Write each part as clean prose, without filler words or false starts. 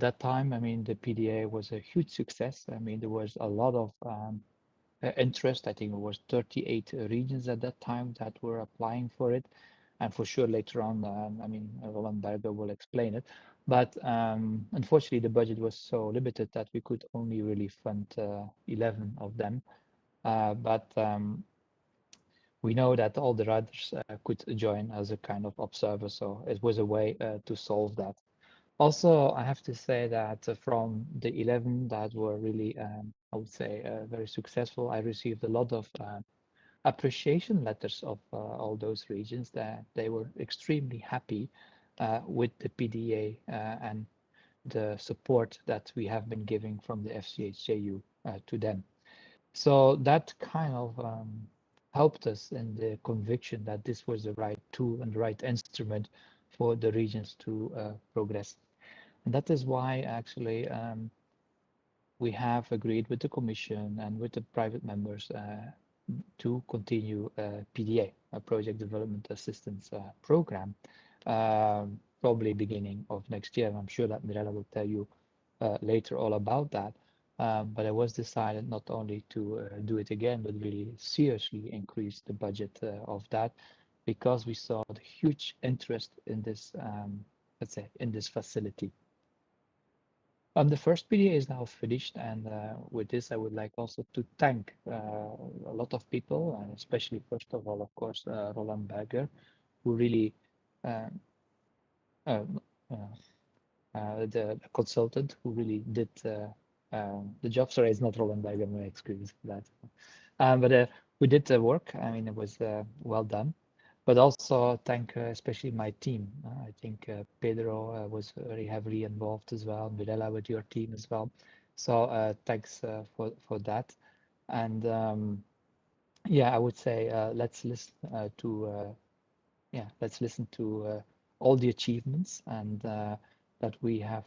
that time, I mean, the PDA was a huge success. I mean, there was a lot of interest. I think it was 38 regions at that time that were applying for it. And for sure, later on, I mean, Roland Berger will explain it. But unfortunately, the budget was so limited that we could only really fund 11 of them. But we know that all the others could join as a kind of observer. So it was a way to solve that. Also, I have to say that from the 11 that were really, I would say, very successful, I received a lot of appreciation letters of all those regions that they were extremely happy with the PDA and the support that we have been giving from the FCH to them. So that kind of helped us in the conviction that this was the right tool and the right instrument for the regions to progress. And that is why actually we have agreed with the Commission and with the private members to continue PDA, a Project Development Assistance Program, probably beginning of next year. And I'm sure that Mirella will tell you later all about that. But it was decided not only to do it again, but really seriously increase the budget of that, because we saw the huge interest in this, let's say, in this facility. The first PDA is now finished, and with this, I would like also to thank a lot of people, and especially, first of all, of course, Roland Berger, who really, the consultant who really did the job. Sorry, it's not Roland Berger, my excuse for that. But we did the work. I mean, it was well done. But also thank especially my team. I think Pedro was very heavily involved as well, Mirella with your team as well. So thanks for that. And yeah, I would say let's listen to all the achievements and that we have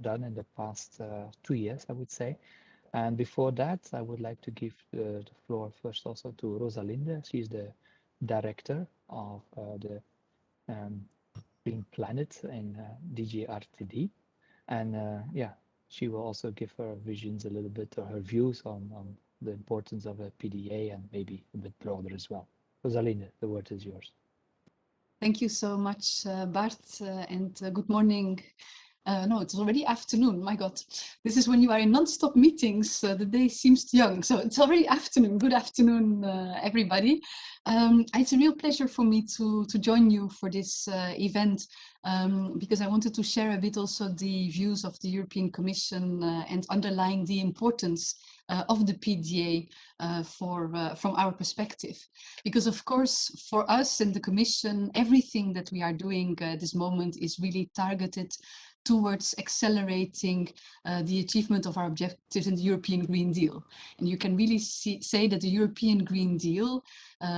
done in the past 2 years, I would say. And before that, I would like to give the floor first also to Rosalinde. She's the director of the Green Planet in DG RTD. And yeah, she will also give her visions a little bit, or her views on the importance of a PDA and maybe a bit broader as well. Rosalinde, the word is yours. Thank you so much, Bart, and good morning. No, it's already afternoon. My God, this is when you are in non-stop meetings. The day seems young, so it's already afternoon. Good afternoon, everybody. It's a real pleasure for me to join you for this event because I wanted to share a bit also the views of the European Commission and underline the importance of the PDA from our perspective. Because of course, for us in the Commission, everything that we are doing at this moment is really targeted towards accelerating the achievement of our objectives in the European Green Deal. And you can really say that the European Green Deal,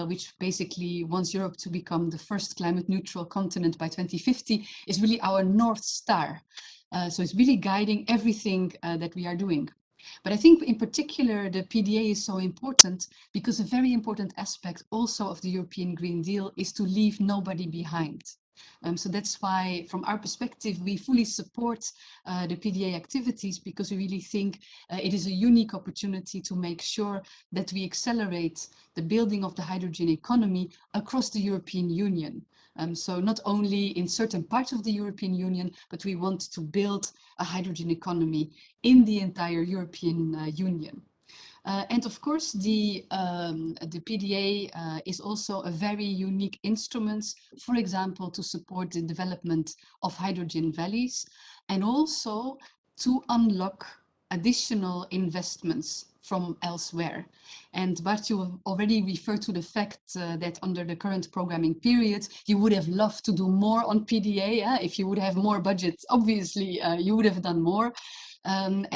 which basically wants Europe to become the first climate neutral continent by 2050, is really our North Star. So it's really guiding everything that we are doing. But I think in particular, the PDA is so important because a very important aspect also of the European Green Deal is to leave nobody behind. So that's why, from our perspective, we fully support the PDA activities because we really think it is a unique opportunity to make sure that we accelerate the building of the hydrogen economy across the European Union. So not only in certain parts of the European Union, but we want to build a hydrogen economy in the entire European Union. And of course, the PDA is also a very unique instrument, for example, to support the development of hydrogen valleys and also to unlock additional investments from elsewhere. And Bart, you already referred to the fact that under the current programming period, you would have loved to do more on PDA. If you would have more budget, obviously you would have done more. I'm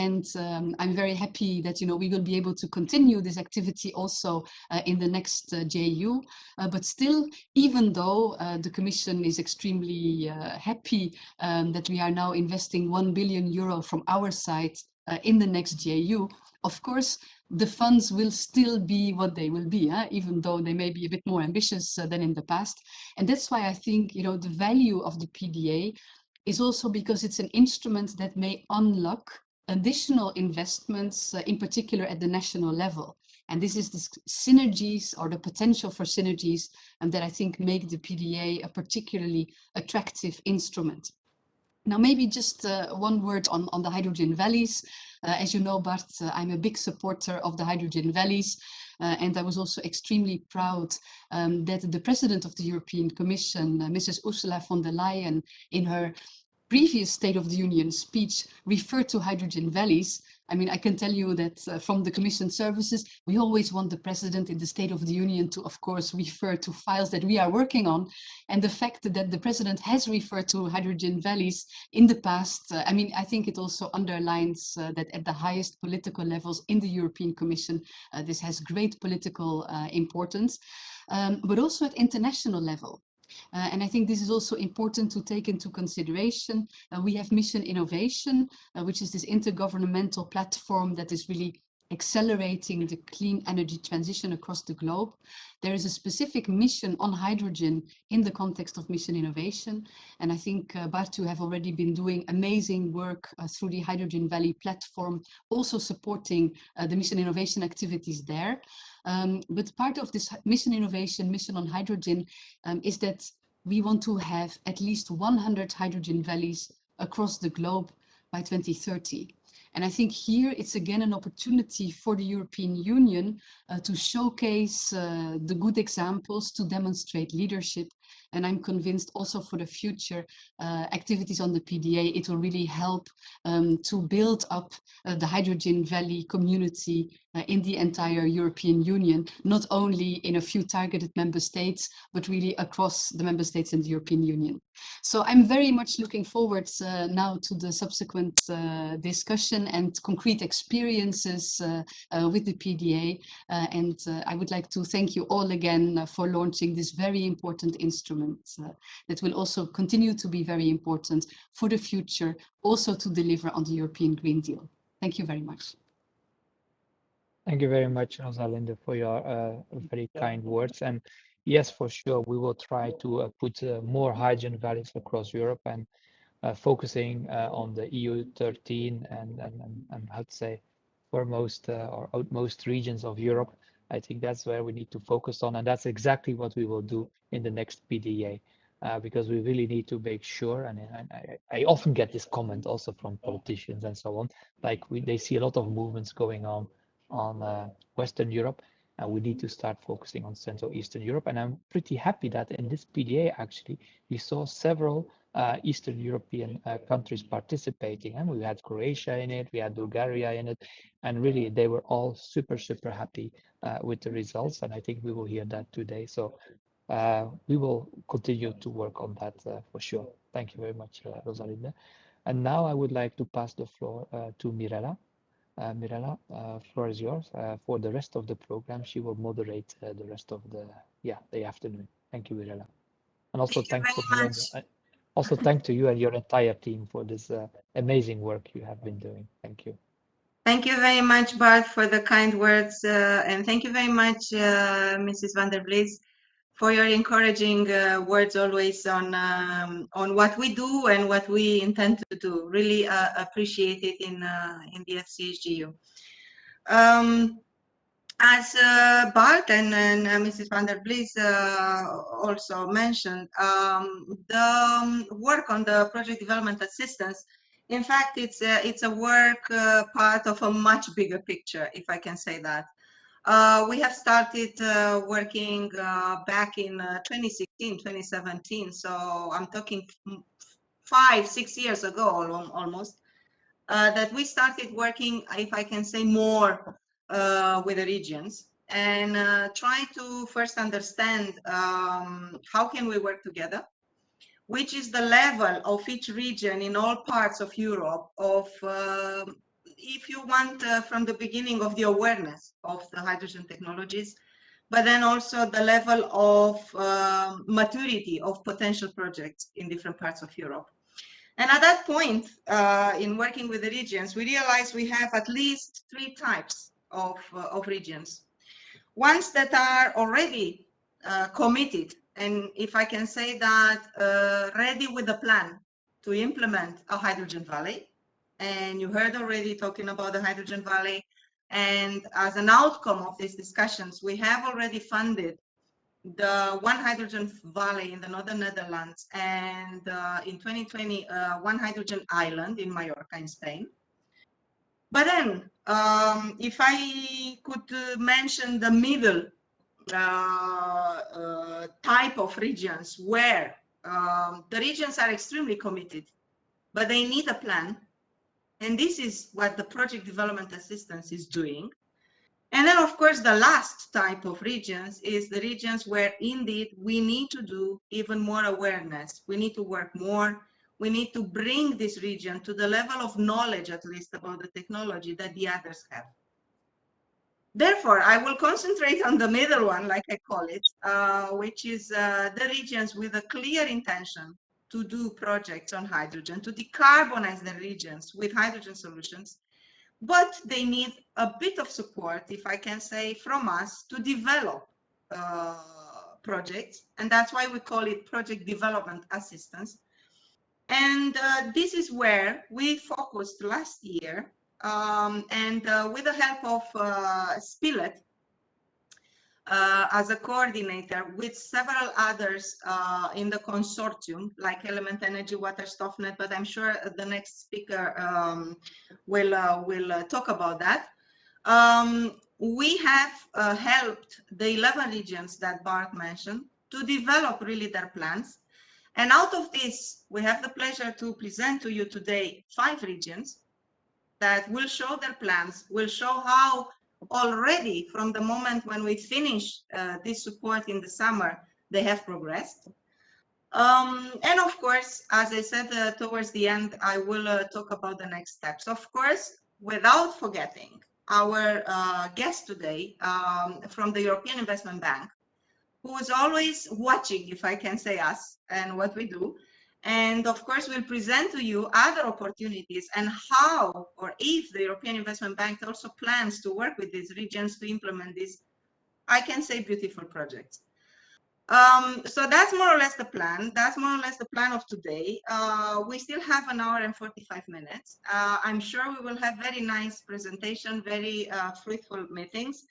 very happy that we will be able to continue this activity also in the next JU. But still, even though the Commission is extremely happy that we are now investing €1 billion from our side in the next JU, of course, the funds will still be what they will be, even though they may be a bit more ambitious than in the past. And that's why I think the value of the PDA is also because it's an instrument that may unlock additional investments, in particular at the national level. And this is the synergies or the potential for synergies that I think make the PDA a particularly attractive instrument. Now, maybe just one word on the hydrogen valleys. As you know, Bart, I'm a big supporter of the hydrogen valleys. And I was also extremely proud that the President of the European Commission, Mrs. Ursula von der Leyen, in her previous State of the Union speech referred to hydrogen valleys. I mean, I can tell you that from the Commission services, we always want the President in the State of the Union to, of course, refer to files that we are working on. And the fact that the President has referred to hydrogen valleys in the past, I mean, I think it also underlines that at the highest political levels in the European Commission, this has great political importance, but also at international level. And I think this is also important to take into consideration. We have Mission Innovation, which is this intergovernmental platform that is really accelerating the clean energy transition across the globe. There is a specific mission on hydrogen in the context of Mission Innovation. And I think, Bart, you have already been doing amazing work through the Hydrogen Valley platform, also supporting the Mission Innovation activities there. But part of this Mission Innovation, mission on hydrogen, is that we want to have at least 100 hydrogen valleys across the globe by 2030. And I think here it's again an opportunity for the European Union to showcase the good examples, to demonstrate leadership. And I'm convinced also for the future activities on the PDA, it will really help to build up the Hydrogen Valley community in the entire European Union, not only in a few targeted member states, but really across the member states in the European Union. So I'm very much looking forward now to the subsequent discussion and concrete experiences with the PDA. And I would like to thank you all again for launching this very important instrument that will also continue to be very important for the future, also to deliver on the European Green Deal. Thank you very much. Thank you very much, Rosalinde, for your very kind words. And yes, for sure, we will try to put more hydrogen valleys across Europe and focusing on the EU 13 and how to say foremost or outmost regions of Europe. I think that's where we need to focus on, and that's exactly what we will do in the next PDA. Because we really need to make sure, and I often get this comment also from politicians and so on, like they see a lot of movements going on Western Europe, and we need to start focusing on Central Eastern Europe. And I'm pretty happy that in this PDA, actually, we saw several Eastern European countries participating, and we had Croatia in it, we had Bulgaria in it, and really they were all super happy with the results, and I think we will hear that today. So we will continue to work on that for sure. Thank you very much, Rosalinde. And now I would like to pass the floor to Mirella. Mirella, floor is yours. For the rest of the program, she will moderate the rest of the afternoon. Thank you, Mirella. And also thanks for you, and also thank to you and your entire team for this amazing work you have been doing. Thank you. Thank you very much, Bart, for the kind words, and thank you very much, Mrs. van der Vlies, for your encouraging words always on what we do and what we intend to do. Really appreciate it in the FCHGU. As Bart and Mrs. van der Vlies also mentioned, the work on the project development assistance, in fact, it's a work part of a much bigger picture, if I can say that. We have started working back in 2016, 2017, so I'm talking 5-6 years ago almost, that we started working, if I can say, more with the regions and try to first understand how can we work together, which is the level of each region in all parts of Europe of, if you want, from the beginning of the awareness of the hydrogen technologies, but then also the level of maturity of potential projects in different parts of Europe. And at that point, in working with the regions, we realized we have at least 3 types of regions. Ones that are already committed, and if I can say that, ready with a plan to implement a hydrogen valley. And you heard already talking about the hydrogen valley. And as an outcome of these discussions, we have already funded the one hydrogen valley in the northern Netherlands, and in 2020, one hydrogen island in Mallorca in Spain. But then, if I could mention the middle type of regions where the regions are extremely committed, but they need a plan. And this is what the project development assistance is doing. And then, of course, the last type of regions is the regions where indeed we need to do even more awareness. We need to work more. We need to bring this region to the level of knowledge, at least, about the technology that the others have. Therefore, I will concentrate on the middle one, like I call it, which is the regions with a clear intention to do projects on hydrogen, to decarbonize the regions with hydrogen solutions. But they need a bit of support, if I can say, from us to develop projects. And that's why we call it project development assistance. And this is where we focused last year. And with the help of Spillet, as a coordinator with several others in the consortium, like Element Energy, Water, Stofnet, but I'm sure the next speaker will talk about that. We have helped the 11 regions that Bart mentioned to develop really their plans. And out of this, we have the pleasure to present to you today 5 regions that will show their plans, will show how already from the moment when we finish this support in the summer, they have progressed. And of course, as I said towards the end, I will talk about the next steps. Of course, without forgetting our guest today from the European Investment Bank, who is always watching, if I can say us, and what we do. And of course, we'll present to you other opportunities and how or if the European Investment Bank also plans to work with these regions to implement these, I can say, beautiful projects. So that's more or less the plan. That's more or less the plan of today. We still have 1 hour and 45 minutes. I'm sure we will have very nice presentation, very fruitful meetings.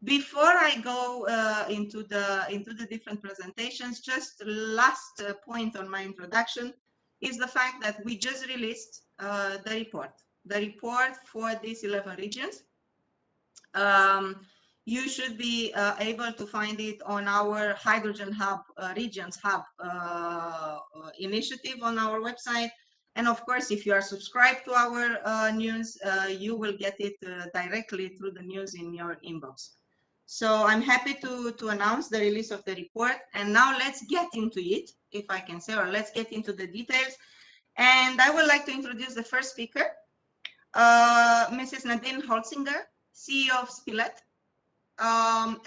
Before I go into the different presentations, just last point on my introduction is the fact that we just released the report for these 11 regions. You should be able to find it on our Hydrogen Hub Regions Hub initiative on our website. And of course, if you are subscribed to our news, you will get it directly through the news in your inbox. So I'm happy to announce the release of the report. And now let's get into it, if I can say, or let's get into the details. And I would like to introduce the first speaker, Mrs. Nadine Holzinger, CEO of Spillet,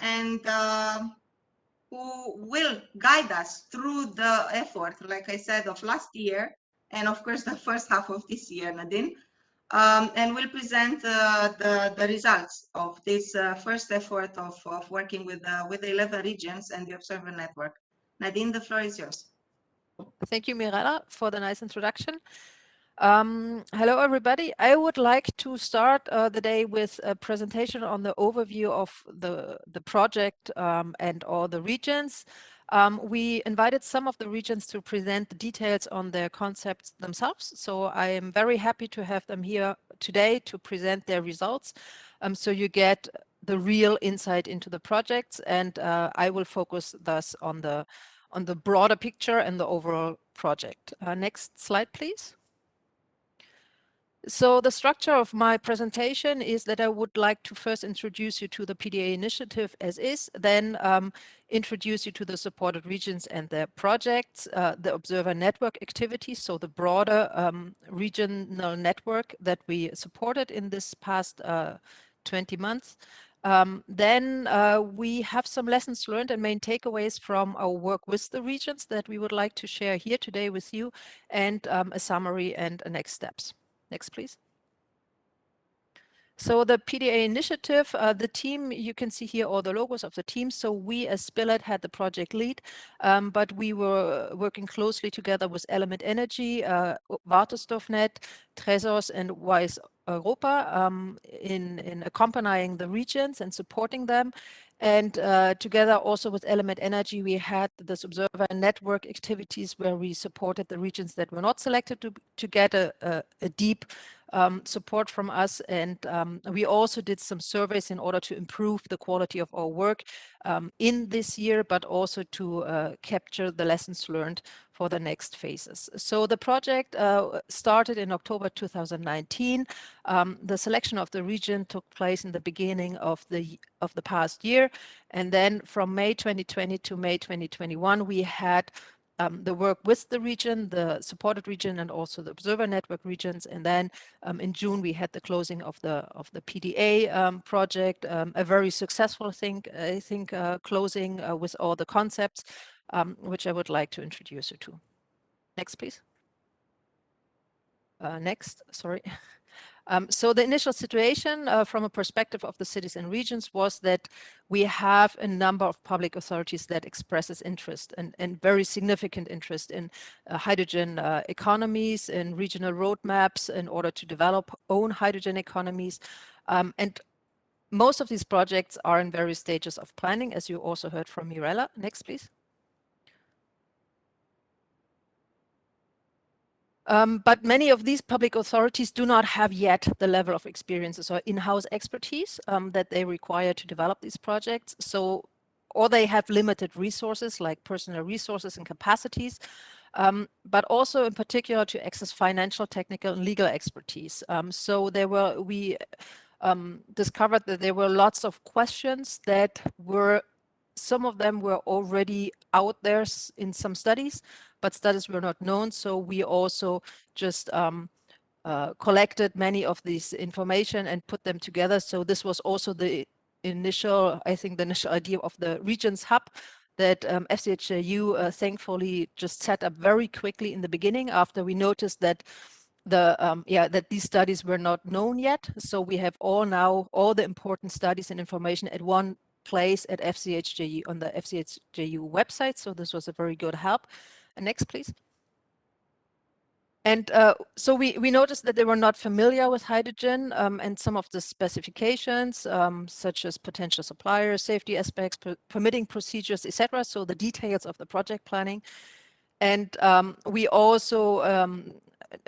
and who will guide us through the effort, like I said, of last year, and of course the first half of this year, Nadine. And we'll present the results of this first effort of working with the 11 regions and the Observer Network. Nadine, the floor is yours. Thank you, Mirella, for the nice introduction. Hello, everybody. I would like to start the day with a presentation on the overview of the project and all the regions. We invited some of the regions to present the details on their concepts themselves. So I am very happy to have them here today to present their results. So you get the real insight into the projects, and I will focus thus on the broader picture and the overall project. Next slide, please. So the structure of my presentation is that I would like to first introduce you to the PDA initiative as is, then introduce you to the supported regions and their projects, the Observer Network activities, so the broader regional network that we supported in this past 20 months. Then we have some lessons learned and main takeaways from our work with the regions that we would like to share here today with you, and a summary and next steps. Next, please. So the PDA initiative, the team, you can see here all the logos of the team. So we as Spillet had the project lead, but we were working closely together with Element Energy, Waterstofnet, Trezors and Wise Europa in accompanying the regions and supporting them. And together also with Element Energy, we had this observer network activities where we supported the regions that were not selected to get a deep support from us. And we also did some surveys in order to improve the quality of our work in this year, but also to capture the lessons learned for the next phases. So the project started in October 2019. The selection of the region took place in the beginning of the past year. And then from May 2020 to May 2021, we had the work with the region, the supported region, and also the observer network regions. And then in June, we had the closing of the PDA project, a very successful thing, I think, closing with all the concepts, which I would like to introduce you to. Next, please. Next, sorry. So the initial situation from a perspective of the cities and regions was that we have a number of public authorities that expresses interest and very significant interest in hydrogen economies and regional roadmaps in order to develop own hydrogen economies. And most of these projects are in various stages of planning, as you also heard from Mirella. Next, please. But many of these public authorities do not have yet the level of experiences or in-house expertise that they require to develop these projects. So, or they have limited resources like personal resources and capacities, but also in particular to access financial, technical, and legal expertise. So we discovered that there were lots of questions that were, some of them were already out there in some studies, but studies were not known. So we also just collected many of these information and put them together. So this was also the initial, I think the initial idea of the Regions Hub that FCH thankfully just set up very quickly in the beginning after we noticed that that these studies were not known yet. So we have all the important studies and information at one place at FCHJU on the FCHJU website. So this was a very good help. Next, please. And so we noticed that they were not familiar with hydrogen and some of the specifications, such as potential suppliers, safety aspects, permitting procedures, etc. So the details of the project planning. And we also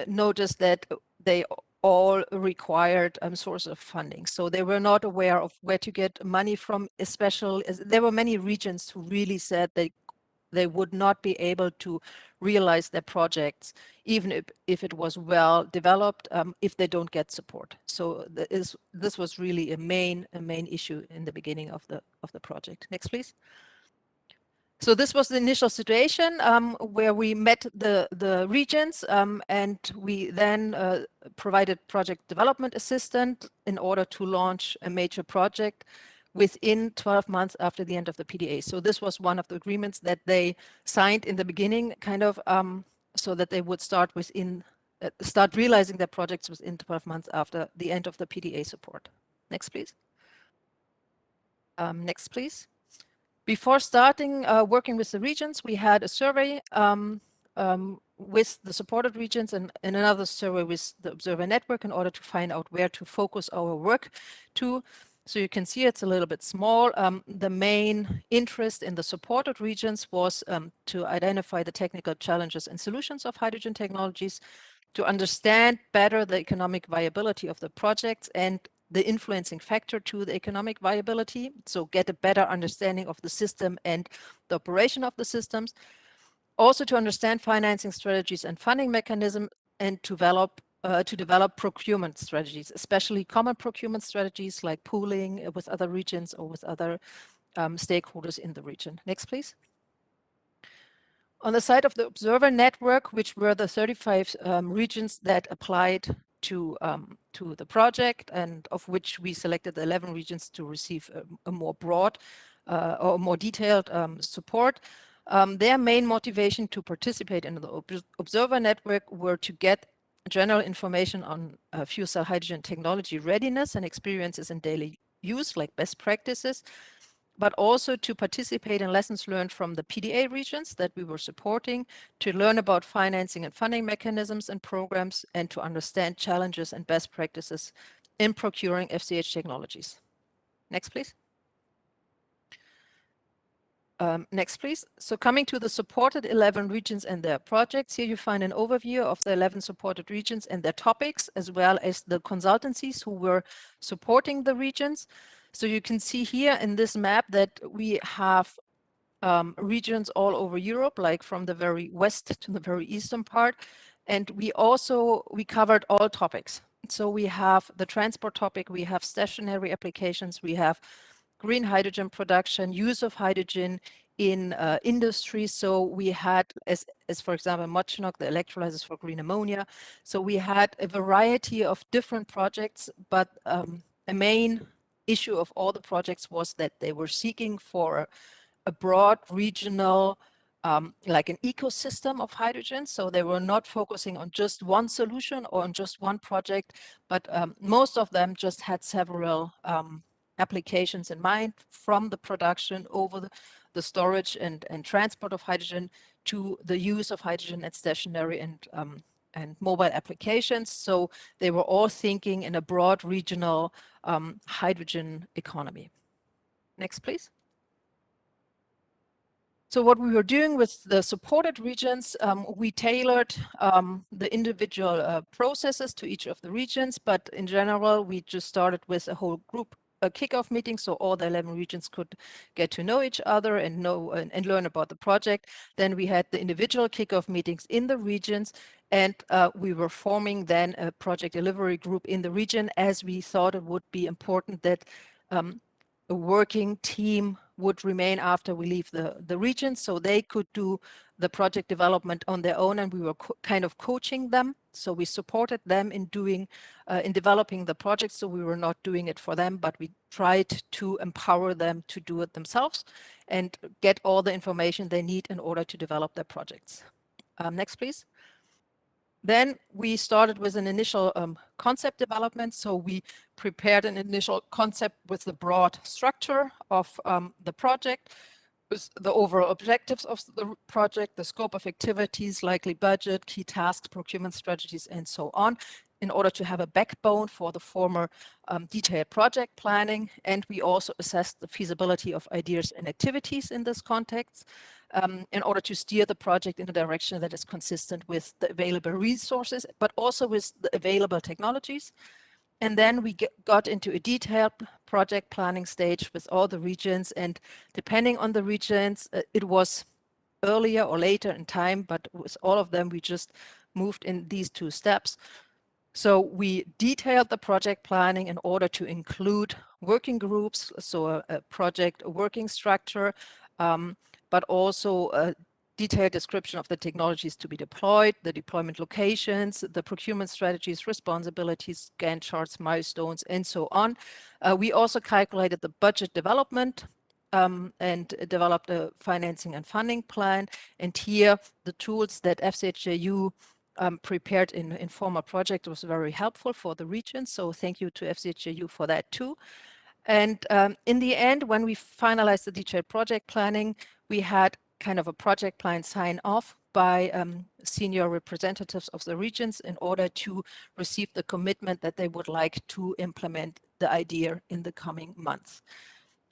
noticed that they all required source of funding. So they were not aware of where to get money from, especially as there were many regions who really said they would not be able to realize their projects, even if it was well developed, if they don't get support. So this was really a main issue in the beginning of the project. Next, please. So this was the initial situation where we met the regions and we then provided project development assistance in order to launch a major project within 12 months after the end of the PDA. So this was one of the agreements that they signed in the beginning, kind of, so that they would start realizing their projects within 12 months after the end of the PDA support. Next, please. Next, please. Before starting working with the regions, we had a survey with the supported regions and another survey with the Observer Network in order to find out where to focus our work to. So you can see it's a little bit small. The main interest in the supported regions was to identify the technical challenges and solutions of hydrogen technologies, to understand better the economic viability of the projects and the influencing factor to the economic viability. So get a better understanding of the system and the operation of the systems. Also to understand financing strategies and funding mechanism and to develop procurement strategies, especially common procurement strategies like pooling with other regions or with other stakeholders in the region. Next, please. On the side of the Observer Network, which were the 35 regions that applied to the project, and of which we selected 11 regions to receive a more broad or more detailed support. Their main motivation to participate in the Observer Network were to get general information on fuel cell hydrogen technology readiness and experiences in daily use, like best practices, but also to participate in lessons learned from the PDA regions that we were supporting, to learn about financing and funding mechanisms and programs, and to understand challenges and best practices in procuring FCH technologies. Next, please. Next, please. So coming to the supported 11 regions and their projects, here you find an overview of the 11 supported regions and their topics, as well as the consultancies who were supporting the regions. So you can see here in this map that we have regions all over Europe, like from the very west to the very eastern part. And we covered all topics. So we have the transport topic, we have stationary applications, we have green hydrogen production, use of hydrogen in industry. So we had, as for example, Mochinok, the electrolyzers for green ammonia. So we had a variety of different projects, but a main issue of all the projects was that they were seeking for a broad regional, like an ecosystem of hydrogen. So they were not focusing on just one solution or on just one project, but most of them just had several applications in mind, from the production over the storage and transport of hydrogen to the use of hydrogen at stationary and mobile applications. So they were all thinking in a broad regional hydrogen economy. Next, please. So what we were doing with the supported regions, we tailored the individual processes to each of the regions, but in general, we just started with a whole group kickoff meeting, so all the 11 regions could get to know each other and learn about the project. Then we had the individual kickoff meetings in the regions, and we were forming then a project delivery group in the region, as we thought it would be important that a working team would remain after we leave the region, so they could do the project development on their own, and we were kind of coaching them. So we supported them in developing the project. So we were not doing it for them, but we tried to empower them to do it themselves and get all the information they need in order to develop their projects. Next, please. Then we started with an initial concept development. So we prepared an initial concept with the broad structure of the project, with the overall objectives of the project, the scope of activities, likely budget, key tasks, procurement strategies, and so on, in order to have a backbone for the former detailed project planning. And we also assessed the feasibility of ideas and activities in this context, in order to steer the project in a direction that is consistent with the available resources, but also with the available technologies. And then we got into a detailed project planning stage with all the regions, and depending on the regions, it was earlier or later in time, but with all of them, we just moved in these two steps. So we detailed the project planning in order to include working groups, so a project working structure, but also a detailed description of the technologies to be deployed, the deployment locations, the procurement strategies, responsibilities, Gantt charts, milestones, and so on. We also calculated the budget development and developed a financing and funding plan. And here, the tools that FCH prepared in former project was very helpful for the region. So thank you to FCH for that too. And in the end, when we finalized the detailed project planning, we had kind of a project plan sign off by senior representatives of the regions in order to receive the commitment that they would like to implement the idea in the coming months.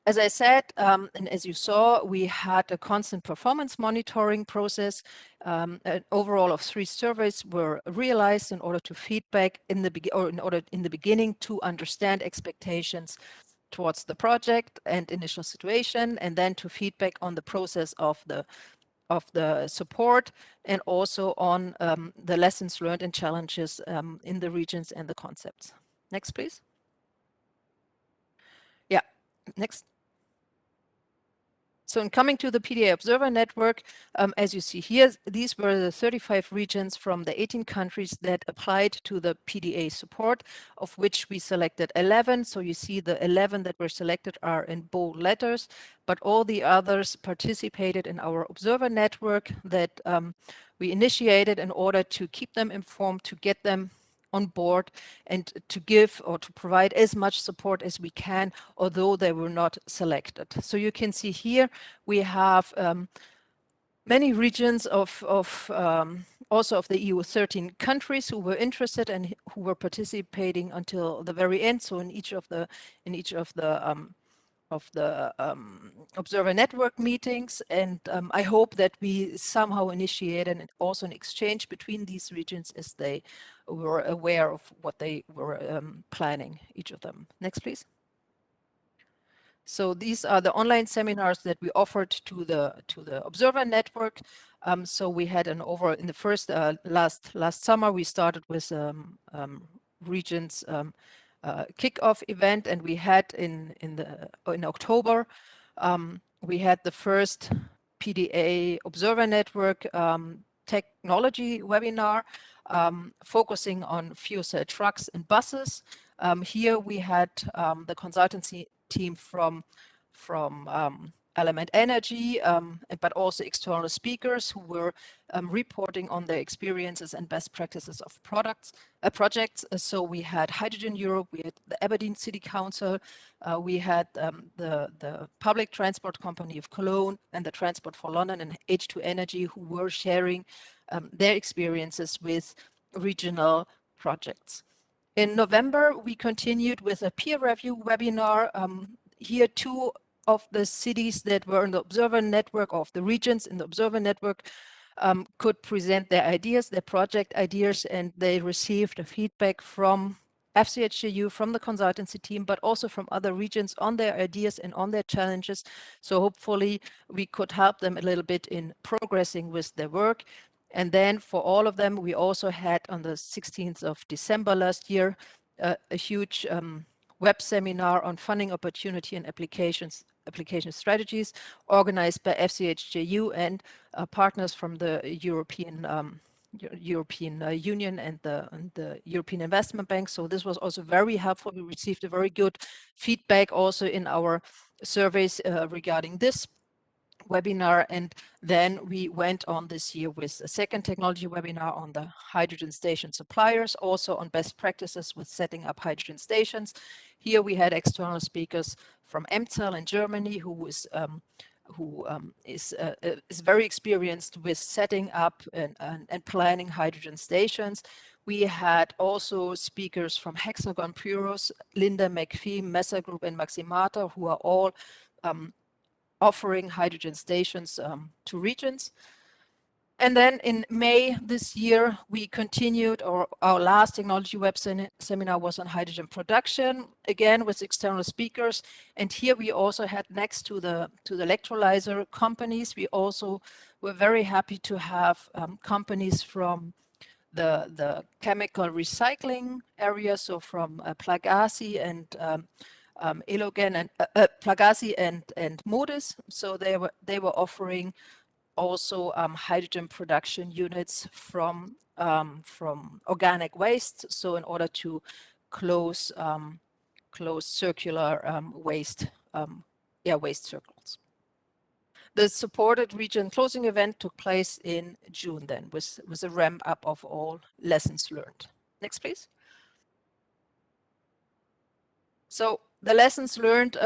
As I said, and as you saw, we had a constant performance monitoring process. An overall of 3 surveys were realized in order to feedback in the beginning to understand expectations towards the project and initial situation, and then to feedback on the process of the support, and also on the lessons learned and challenges in the regions and the concepts. Next, please. Yeah, next. So in coming to the Pda Observer Network, as you see here, these were the 35 regions from the 18 countries that applied to the PDA support, of which we selected 11. So you see the 11 that were selected are in bold letters, but all the others participated in our Observer Network that we initiated in order to keep them informed, to get them on board, and to give or to provide as much support as we can, although they were not selected. So you can see here we have many regions of also of the EU 13 countries who were interested and who were participating until the very end. So in each of the Observer Network meetings, and I hope that we somehow initiate and also an exchange between these regions as they were aware of what they were planning, each of them. Next, please. So these are the online seminars that we offered to the Observer Network. So we had in the first last summer we started with regions kickoff event, and we had in October we had the first Pda Observer Network technology webinar focusing on fuel cell trucks and buses. Here we had the consultancy team from Element Energy, but also external speakers who were reporting on their experiences and best practices of projects. So we had Hydrogen Europe, we had the Aberdeen City Council, we had the public transport company of Cologne and the Transport for London and H2 Energy, who were sharing their experiences with regional projects. In November, we continued with a peer review webinar. Here, two of the cities that were in the Observer Network, of the regions in the Observer Network, could present their ideas, their project ideas, and they received a feedback from FCH, from the consultancy team, but also from other regions on their ideas and on their challenges. So hopefully we could help them a little bit in progressing with their work. And then for all of them, we also had on the 16th of December last year, a huge web seminar on funding opportunity and application strategies organized by FCH and partners from the European Union and the European Investment Bank. So this was also very helpful. We received a very good feedback also in our surveys regarding this webinar, and then we went on this year with a second technology webinar on the hydrogen station suppliers, also on best practices with setting up hydrogen stations. Here we had external speakers from EMCEL in Germany, who is very experienced with setting up and planning hydrogen stations. We had also speakers from Hexagon Purus, Linda McPhee, Messer Group, and Maximata, who are all offering hydrogen stations to regions. And then in May this year, we continued, our last technology web seminar was on hydrogen production, again with external speakers. And here we also had, next to the electrolyzer companies, we also were very happy to have companies from the chemical recycling area, so from Plagasi and Elogen and Plagasi and Modis. So they were offering also hydrogen production units from organic waste. So in order to close circular waste circles. The supported region closing event took place in June then, with a ramp up of all lessons learned. Next, please. So the lessons learned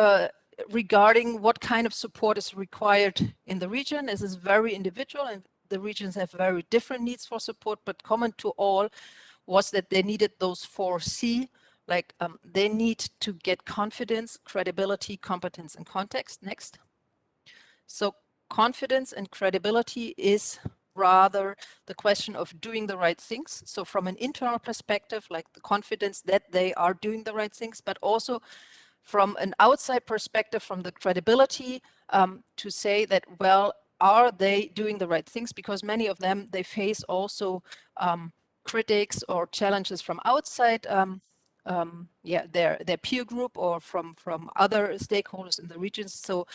regarding what kind of support is required in the region is very individual, and the regions have very different needs for support, but common to all was that they needed those 4C, like they need to get confidence, credibility, competence, and context. Next. So confidence and credibility is rather the question of doing the right things. So from an internal perspective, like the confidence that they are doing the right things, but also from an outside perspective, from the credibility to say that, well, are they doing the right things? Because many of them, they face also critics or challenges from outside their peer group or from other stakeholders in the regions. So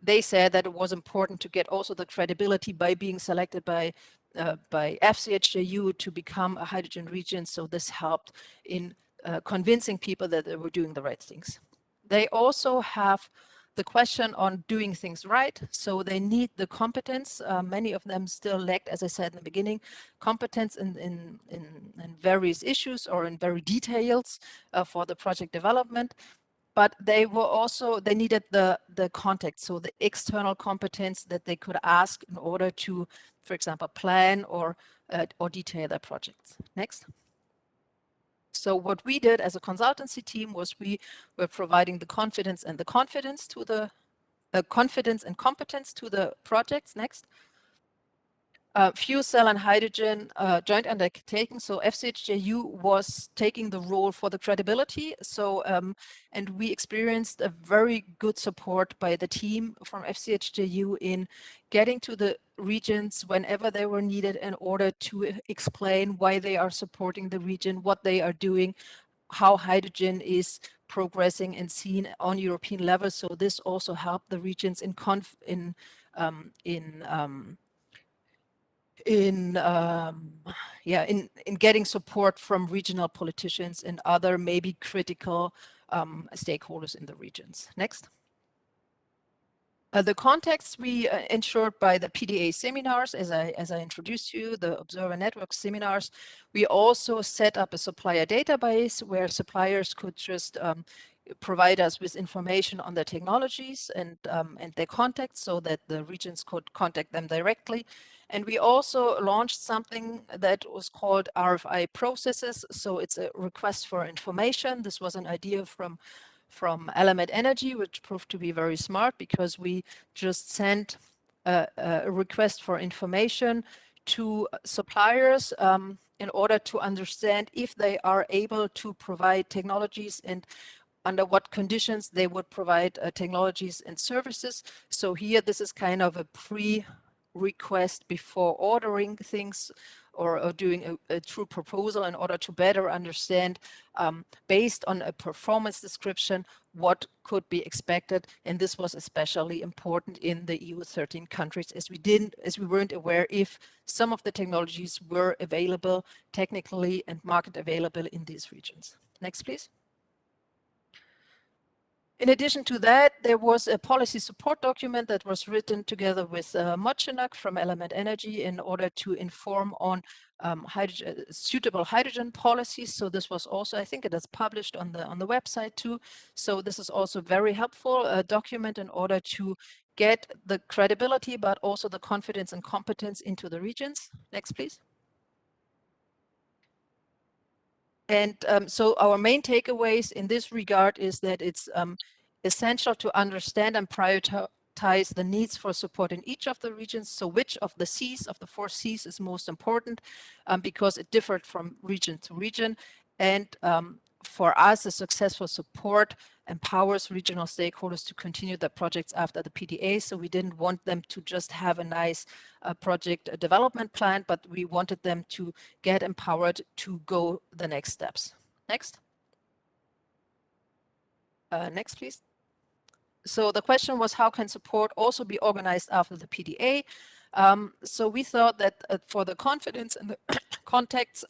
they said that it was important to get also the credibility by being selected by FCH to become a hydrogen region. So this helped in convincing people that they were doing the right things. They also have the question on doing things right. So they need the competence. Many of them still lacked, as I said in the beginning, competence in various issues or in very details for the project development. But they needed the context, so the external competence that they could ask in order to, for example, plan or detail their projects. Next. So what we did as a consultancy team was we were providing the confidence and competence to the projects. Next. Fuel cell and hydrogen joint undertaking. So FCH was taking the role for the credibility. So and we experienced a very good support by the team from FCH in getting to the regions whenever they were needed in order to explain why they are supporting the region, what they are doing, how hydrogen is progressing and seen on European level. So this also helped the regions in getting support from regional politicians and other maybe critical stakeholders in the regions. Next. The context we ensured by the PDA seminars, as I introduced you, the Observer Network seminars. We also set up a supplier database where suppliers could just provide us with information on their technologies and their contacts so that the regions could contact them directly. And we also launched something that was called Rfi Processes. So it's a request for information. This was an idea from Element Energy, which proved to be very smart because we just sent a request for information to suppliers in order to understand if they are able to provide technologies and under what conditions they would provide technologies and services. So here, this is kind of a pre-request before ordering things or doing a true proposal in order to better understand, based on a performance description, what could be expected. And this was especially important in the EU 13 countries, as we weren't aware if some of the technologies were available technically and market available in these regions. Next, please. In addition to that, there was a policy support document that was written together with Mochenak from Element Energy in order to inform on suitable hydrogen policies. So this was also, I think it is published on the website too. So this is also very helpful document in order to get the credibility, but also the confidence and competence into the regions. Next, please. And so our main takeaways in this regard is that it's essential to understand and prioritize the needs for support in each of the regions. So which of the Cs, of the 4 Cs, is most important because it differed from region to region. And for us, a successful support empowers regional stakeholders to continue their projects after the PDA. So we didn't want them to just have a nice project development plan, but we wanted them to get empowered to go the next steps. Next. Next, please. So the question was, how can support also be organized after the PDA? So we thought that for the confidence and the contacts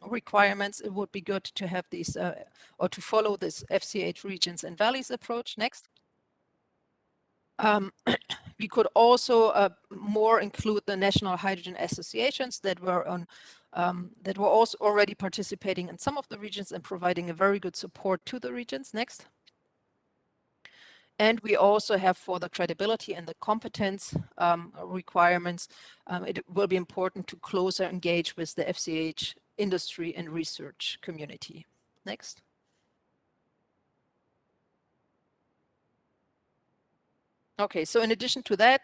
requirements, it would be good to have these or to follow this FCH regions and valleys approach. Next. We could also more include the national hydrogen associations that were also already participating in some of the regions and providing a very good support to the regions. Next. And we also have, for the credibility and the competence requirements, it will be important to closer engage with the FCH industry and research community. Next. Okay, so in addition to that,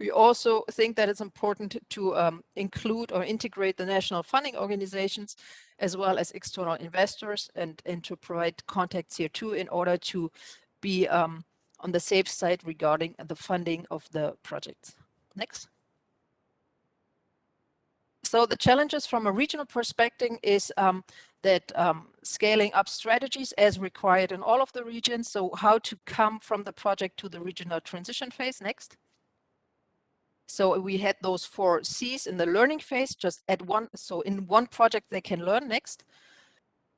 we also think that it's important to include or integrate the national funding organizations as well as external investors and to provide contacts here too in order to be on the safe side regarding the funding of the projects. Next. So the challenges from a regional perspective is that scaling up strategies as required in all of the regions. So how to come from the project to the regional transition phase. Next. So we had those 4 Cs in the learning phase, just at one. So in one project they can learn. Next.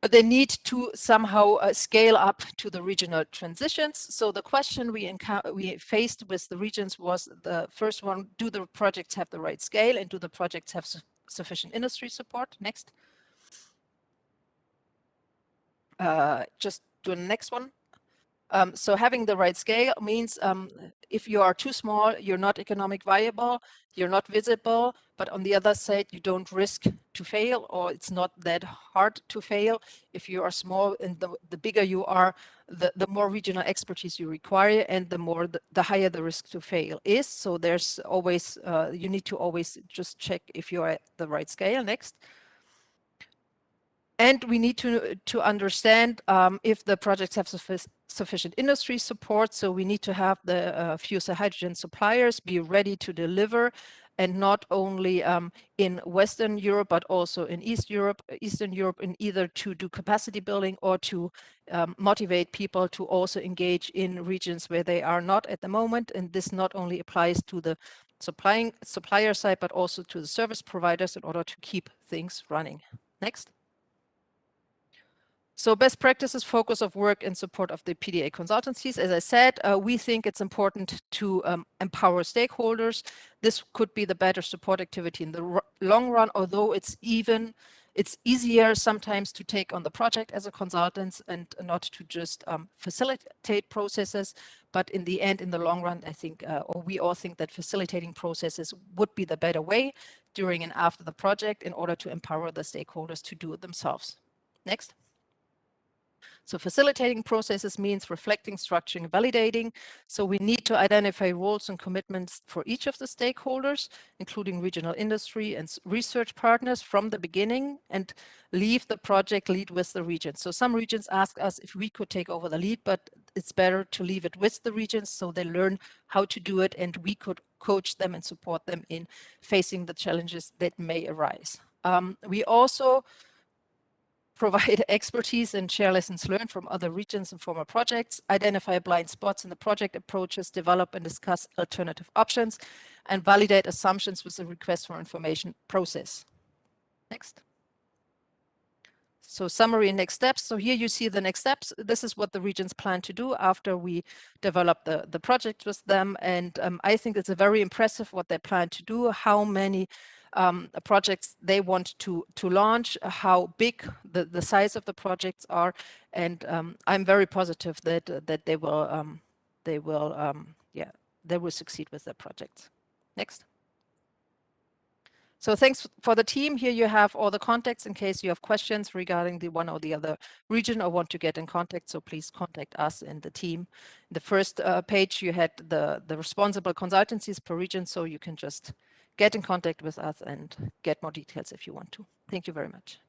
they need to somehow scale up to the regional transitions. So the question we faced with the regions was the first one: do the projects have the right scale, and do the projects have sufficient industry support? Next. Just do the next one. So having the right scale means if you are too small, you're not economic viable, you're not visible, but on the other side, you don't risk to fail, or it's not that hard to fail. If you are small, and the bigger you are, the more regional expertise you require, and the higher the risk to fail is. So there's always, you need to always just check if you're at the right scale. Next. And we need to understand if the projects have sufficient industry support. So we need to have the fuel cell hydrogen suppliers be ready to deliver, and not only in Western Europe, but also in Eastern Europe, in either to do capacity building or to motivate people to also engage in regions where they are not at the moment. And this not only applies to the supplier side, but also to the service providers in order to keep things running. Next. So best practices, focus of work in support of the PDA consultancies. As I said, we think it's important to empower stakeholders. This could be the better support activity in the long run, although it's easier sometimes to take on the project as a consultant and not to just facilitate processes. But in the end, in the long run, I think, or we all think that facilitating processes would be the better way during and after the project in order to empower the stakeholders to do it themselves. Next. So facilitating processes means reflecting, structuring, validating. So we need to identify roles and commitments for each of the stakeholders, including regional industry and research partners from the beginning, and leave the project lead with the region. So some regions ask us if we could take over the lead, but it's better to leave it with the regions so they learn how to do it, and we could coach them and support them in facing the challenges that may arise. We also provide expertise and share lessons learned from other regions and former projects, identify blind spots in the project approaches, develop and discuss alternative options, and validate assumptions with the request for information process. Next. So summary and next steps. So here you see the next steps. This is what the regions plan to do after we develop the project with them. And I think it's a very impressive what they plan to do, how many projects they want to launch, how big the size of the projects are. And I'm very positive that they will succeed with their projects. Next. So thanks for the team. Here you have all the contacts in case you have questions regarding the one or the other region or want to get in contact. So please contact us and the team. The first page you had the responsible consultancies per region, so you can just get in contact with us and get more details if you want to. Thank you very much.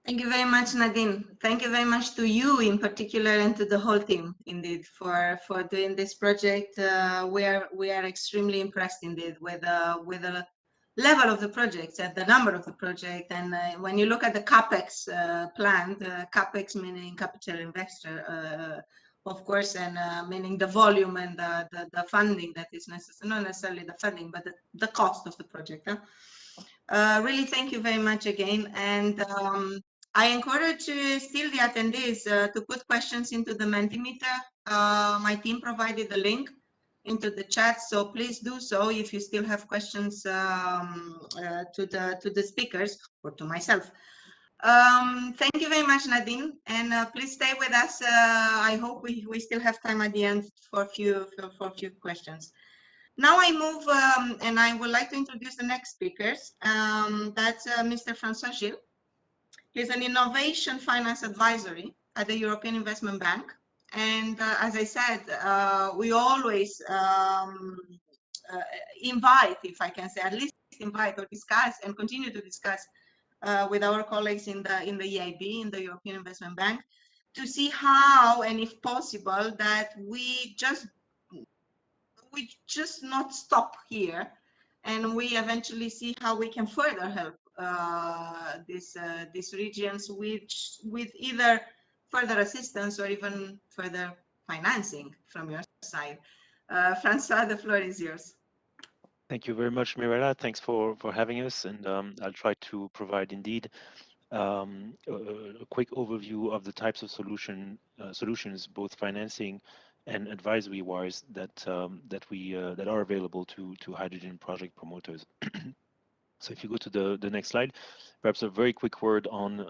Thank you very much, Nadine. Thank you very much to you in particular and to the whole team, indeed, for doing this project. We are extremely impressed, indeed, with the level of the project and the number of the project. And when you look at the capex planned, capex meaning capital investor, of course, and meaning the volume and the funding that is necessary, not necessarily the funding, but the cost of the project. Really, thank you very much again. And I encourage still the attendees to put questions into the Mentimeter. My team provided the link into the chat, so please do so if you still have questions to the speakers or to myself. Thank you very much, Nadine, and please stay with us. I hope we still have time at the end for a few questions. Now I move, and I would like to introduce the next speakers. That's Mr. François Gilles. He's an innovation finance advisory at the European Investment Bank. And as I said, we always invite, if I can say, at least invite or discuss and continue to discuss with our colleagues in the EIB, in the European Investment Bank, to see how and if possible that we just not stop here, and we eventually see how we can further help these regions with either further assistance or even further financing from your side. François, the floor is yours. Thank you very much, Mirella. Thanks for having us, and I'll try to provide indeed a quick overview of the types of solutions, both financing and advisory-wise, that are available to hydrogen project promoters. So if you go to the next slide, perhaps a very quick word on,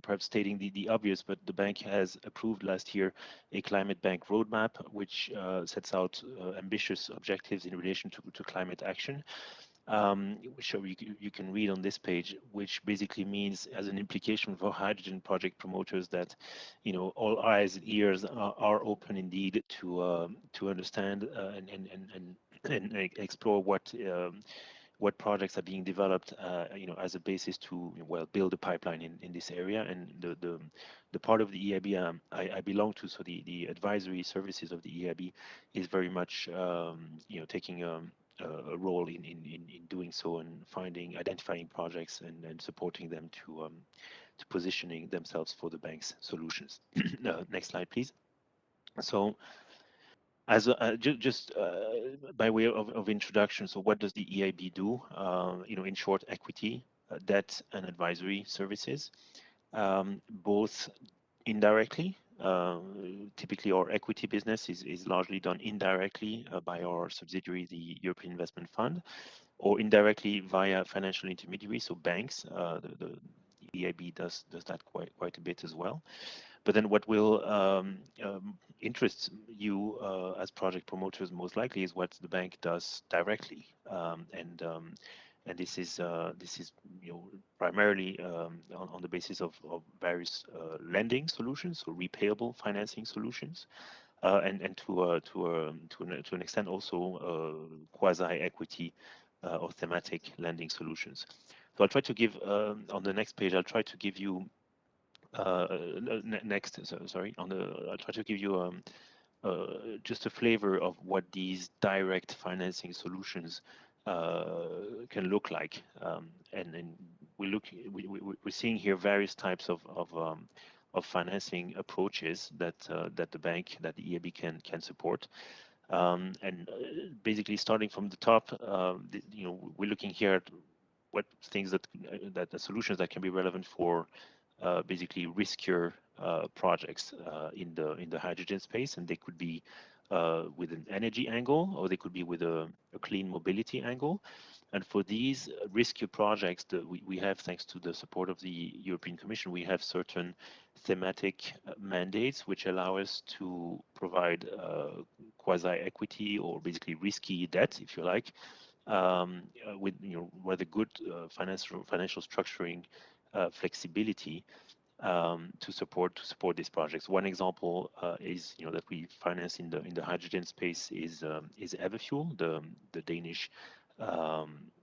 perhaps stating the obvious, but the bank has approved last year a climate bank roadmap, which sets out ambitious objectives in relation to climate action, which you can read on this page, which basically means, as an implication for hydrogen project promoters, that all eyes and ears are open indeed to understand and explore what projects are being developed, as a basis to build a pipeline in this area. And the part of the EIB I belong to, so the advisory services of the EIB is very much taking a role in doing so and identifying projects and supporting them to positioning themselves for the bank's solutions. Next slide, please. So as just by way of introduction, so what does the EIB do? In short, equity, debt, and advisory services, both indirectly. Typically, our equity business is largely done indirectly by our subsidiary, the European Investment Fund, or indirectly via financial intermediaries, so banks. The EIB does that quite a bit as well. But then what will interest you as project promoters most likely is what the bank does directly, and this is primarily on the basis of various lending solutions, so repayable financing solutions, and to an extent also quasi equity or thematic lending solutions. So I'll try to give on the next page. I'll try to give you next. Sorry. I'll try to give you just a flavor of what these direct financing solutions can look like, and we're seeing here various types of financing approaches that the bank, that the EIB can support. And basically, starting from the top, we're looking here at what things that the solutions that can be relevant for basically riskier projects in the hydrogen space, and they could be with an energy angle, or they could be with a clean mobility angle. And for these riskier projects that we have, thanks to the support of the European Commission, we have certain thematic mandates which allow us to provide quasi-equity or basically risky debt, if you like, with rather good financial structuring flexibility to support these projects. One example is that we finance in the hydrogen space is Everfuel, the Danish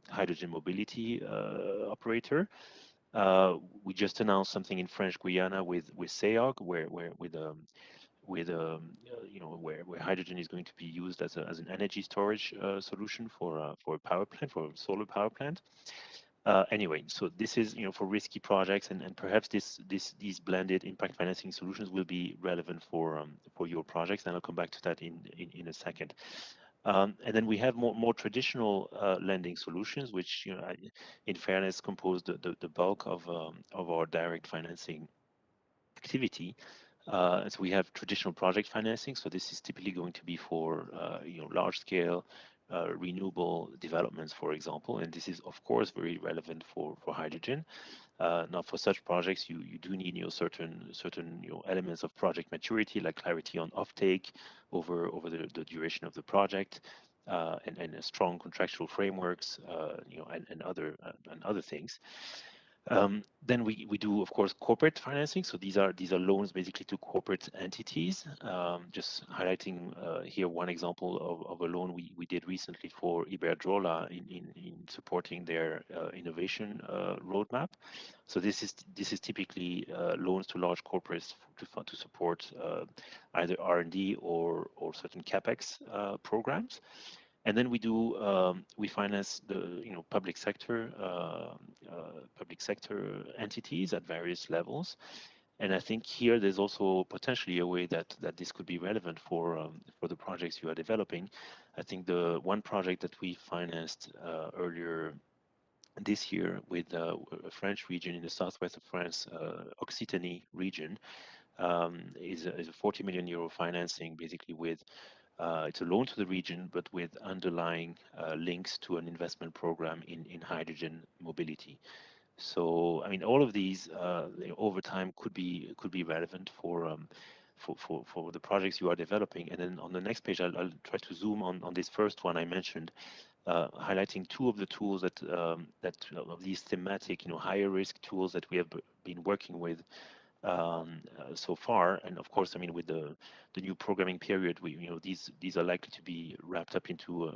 hydrogen mobility operator. We just announced something in French Guiana with CEOG, where hydrogen is going to be used as an energy storage solution for a power plant, for a solar power plant. Anyway, so this is for risky projects, and perhaps these blended impact financing solutions will be relevant for your projects, and I'll come back to that in a second. And then we have more traditional lending solutions, which in fairness compose the bulk of our direct financing activity. So we have traditional project financing. So this is typically going to be for large scale renewable developments, for example, and this is of course very relevant for hydrogen. Now, for such projects, you do need certain elements of project maturity, like clarity on offtake over the duration of the project, and strong contractual frameworks, and other things. Then we do, of course, corporate financing. So these are loans basically to corporate entities. Just highlighting here one example of a loan we did recently for Iberdrola in supporting their innovation roadmap. So this is typically loans to large corporates to support either R&D or certain capex programs. And then we finance the public sector entities at various levels. And I think here there's also potentially a way that this could be relevant for the projects you are developing. I think the one project that we financed earlier this year with a French region in the southwest of France, Occitanie region, is a 40 million euro financing, basically with it's a loan to the region, but with underlying links to an investment program in hydrogen mobility. So, I mean, all of these over time could be relevant for the projects you are developing. And then on the next page, I'll try to zoom on this first one I mentioned, highlighting two of the tools that of these thematic, higher risk tools that we have been working with so far. And of course, I mean, with the new programming period, these are likely to be wrapped up into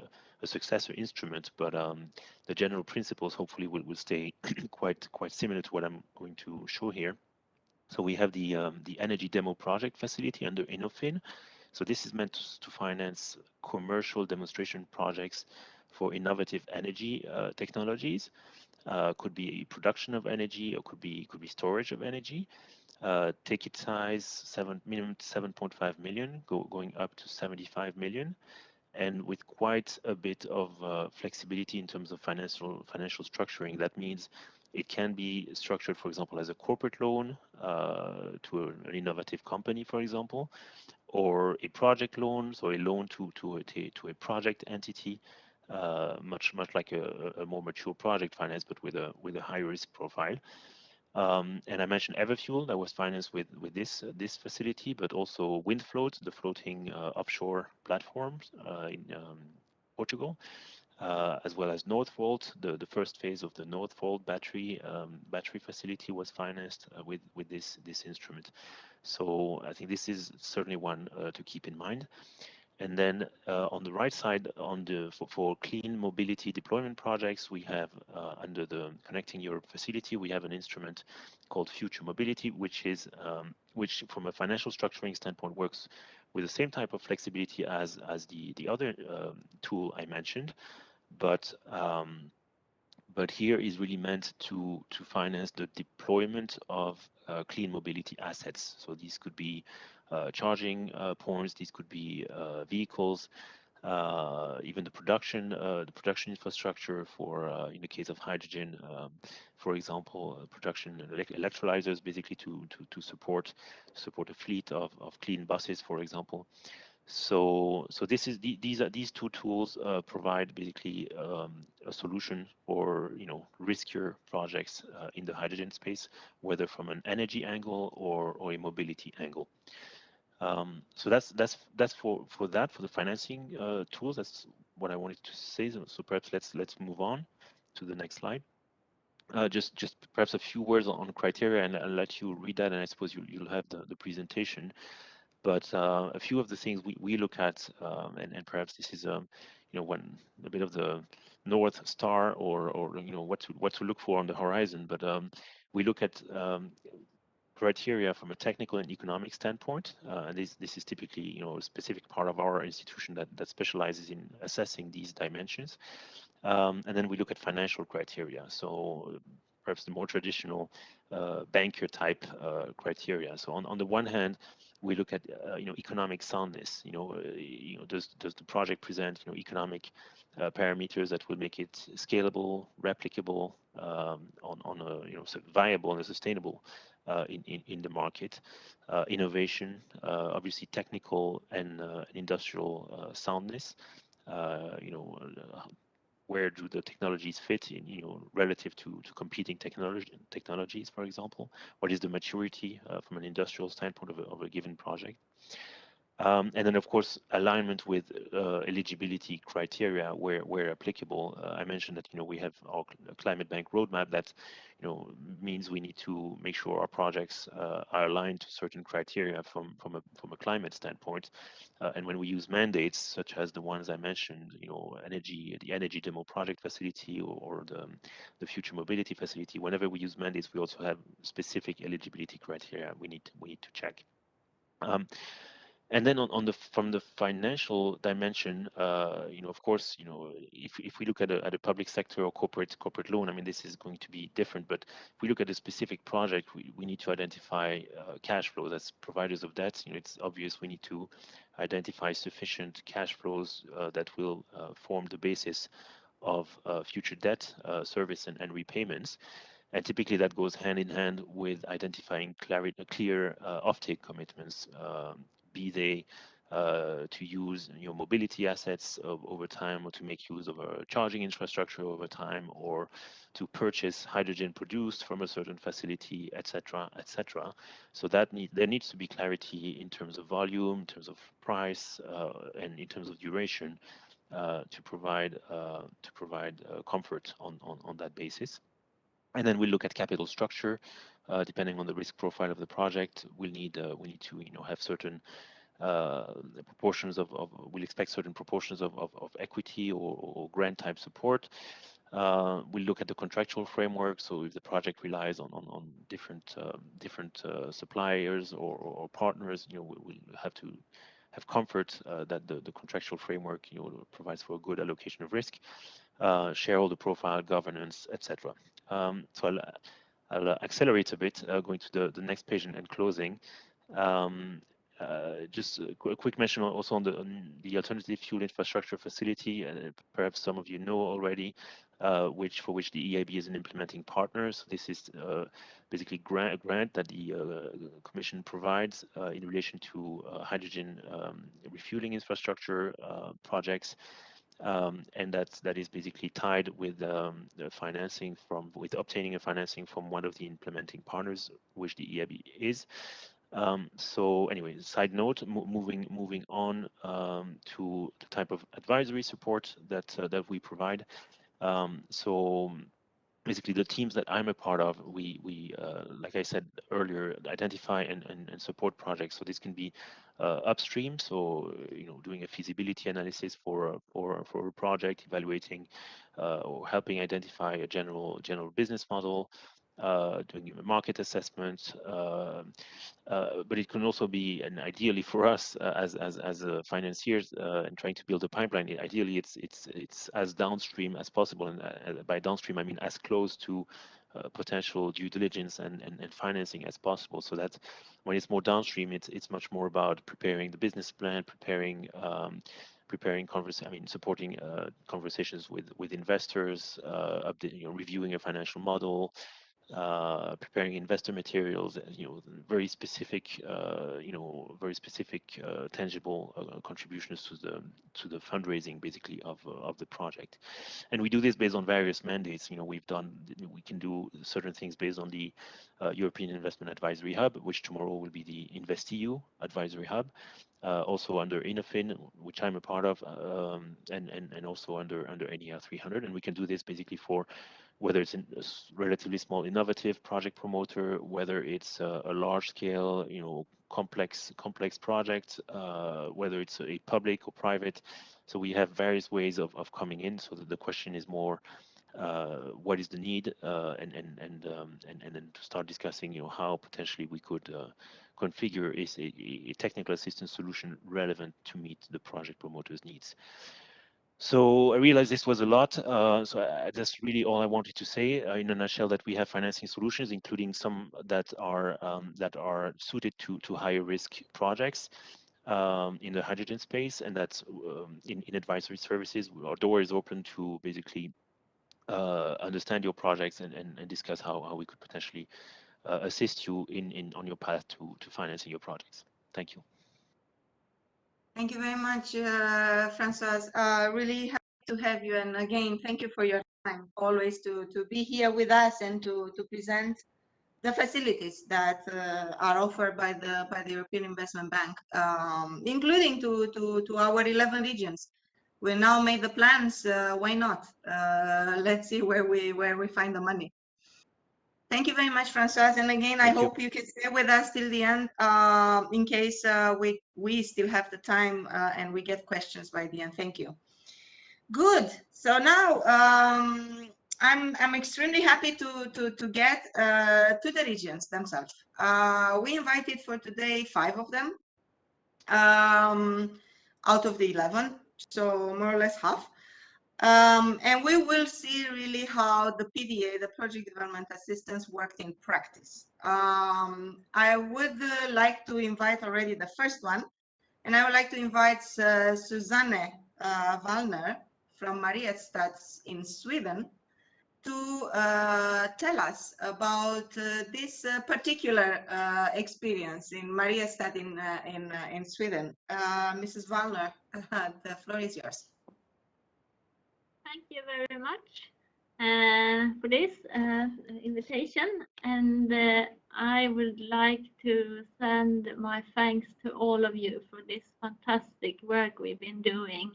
a successor instrument, but the general principles hopefully will stay quite similar to what I'm going to show here. So we have the energy demo project facility under Innofin. So this is meant to finance commercial demonstration projects for innovative energy technologies. Could be production of energy, or could be storage of energy. Ticket size minimum 7.5 million, going up to 75 million, and with quite a bit of flexibility in terms of financial structuring. That means it can be structured, for example, as a corporate loan to an innovative company, for example, or a project loan, so a loan to a project entity, much like a more mature project finance, but with a high risk profile. And I mentioned Everfuel that was financed with this facility, but also Windfloat, the floating offshore platforms in Portugal, as well as Northvolt. The first phase of the Northvolt battery facility was financed with this instrument. So I think this is certainly one to keep in mind. And then on the right side, for clean mobility deployment projects, we have under the Connecting Europe facility, we have an instrument called Future Mobility, which from a financial structuring standpoint works with the same type of flexibility as the other tool I mentioned, but here is really meant to finance the deployment of clean mobility assets. So these could be charging points, these could be vehicles, even the production infrastructure for, in the case of hydrogen, for example, production electrolyzers, basically to support a fleet of clean buses, for example. So these two tools provide basically a solution for riskier projects in the hydrogen space, whether from an energy angle or a mobility angle. So that's for the financing tools. That's what I wanted to say. So perhaps let's move on to the next slide. Just perhaps a few words on criteria, and I'll let you read that, and I suppose you'll have the presentation. But a few of the things we look at, and perhaps this is one a bit of the North Star, or what to look for on the horizon. But we look at criteria from a technical and economic standpoint, and this is typically a specific part of our institution that specializes in assessing these dimensions. And then we look at financial criteria. So perhaps the more traditional banker type criteria. So on the one hand, we look at economic soundness. Does the project present economic parameters that will make it scalable, replicable, on a sort of viable and sustainable in the market. Innovation, obviously technical and industrial soundness. Where do the technologies fit in, relative to competing technologies, for example? What is the maturity from an industrial standpoint of a given project? And then, of course, alignment with eligibility criteria where applicable. I mentioned that we have our climate bank roadmap that means we need to make sure our projects are aligned to certain criteria from a climate standpoint. And when we use mandates such as the ones I mentioned, the energy demo project facility or the future mobility facility, whenever we use mandates, we also have specific eligibility criteria we need to check. And then from the financial dimension, of course, if we look at a public sector or corporate loan, I mean, this is going to be different. But if we look at a specific project, we need to identify cash flows as providers of debt. It's obvious we need to identify sufficient cash flows that will form the basis of future debt service and repayments. And typically that goes hand in hand with identifying clear offtake commitments, be they to use mobility assets over time, or to make use of a charging infrastructure over time, or to purchase hydrogen produced from a certain facility, etc., etc. So that there needs to be clarity in terms of volume, in terms of price, and in terms of duration, to provide comfort on that basis. And then we look at capital structure. Depending on the risk profile of the project, we'll need to have certain proportions we'll expect certain proportions of equity or grant type support. We'll look at the contractual framework. So if the project relies on different suppliers or partners, we'll have to have comfort that the contractual framework provides for a good allocation of risk, shareholder profile, governance, etc. So I'll accelerate a bit, going to the next page and closing. Just a quick mention also on the alternative fuel infrastructure facility. Perhaps some of you know already, for which the EIB is an implementing partner. So this is basically a grant that the Commission provides in relation to hydrogen refueling infrastructure projects. And that is basically tied with the financing with obtaining a financing from one of the implementing partners, which the EIB is. So anyway, side note, moving on to the type of advisory support that we provide. So basically the teams that I'm a part of, we like I said earlier, identify and support projects. So this can be upstream, so doing a feasibility analysis for a project, evaluating or helping identify a general business model, doing a market assessment, but it can also be, and ideally for us as financiers and trying to build a pipeline, ideally it's as downstream as possible, and by downstream I mean as close to potential due diligence and financing as possible. So that when it's more downstream, it's much more about preparing the business plan, supporting conversations with investors, reviewing a financial model, preparing investor materials, very specific, tangible contributions to the fundraising, basically, of the project. And we do this based on various mandates. We can do certain things based on the European Investment Advisory Hub, which tomorrow will be the InvestEU Advisory Hub. Also under INNOFIN, which I'm a part of, and also under NER 300, and we can do this basically for whether it's a relatively small innovative project promoter, whether it's a large scale, complex project, whether it's a public or private. So we have various ways of coming in. So that the question is more, what is the need, and then to start discussing, how potentially we could configure a technical assistance solution relevant to meet the project promoter's needs. So I realized this was a lot. So that's really all I wanted to say in a nutshell, that we have financing solutions, including some that are suited to higher risk projects in the hydrogen space, and that's in advisory services. Our door is open to basically understand your projects and discuss how we could potentially assist you on your path to financing your projects. Thank you. Thank you very much, Francois. Really happy to have you. And again, thank you for your time, always to be here with us and to present the facilities that are offered by the European Investment Bank, including to our 11 regions. We now made the plans. Why not? Let's see where we find the money. Thank you very much, Francois. And again, I hope you can stay with us till the end, in case we still have the time and we get questions by the end. Thank you. Good. So now I'm extremely happy to get to the regions themselves. We invited for today 5 of them out of the 11, so more or less half. And we will see really how the PDA, the Project Development Assistance, worked in practice. I would like to invite already the first one, and I would like to invite Susanne Wallner from Mariestad in Sweden to tell us about this particular experience in Mariestad in Sweden. Mrs. Wallner, the floor is yours. Thank you very much for this invitation, and I would like to send my thanks to all of you for this fantastic work we've been doing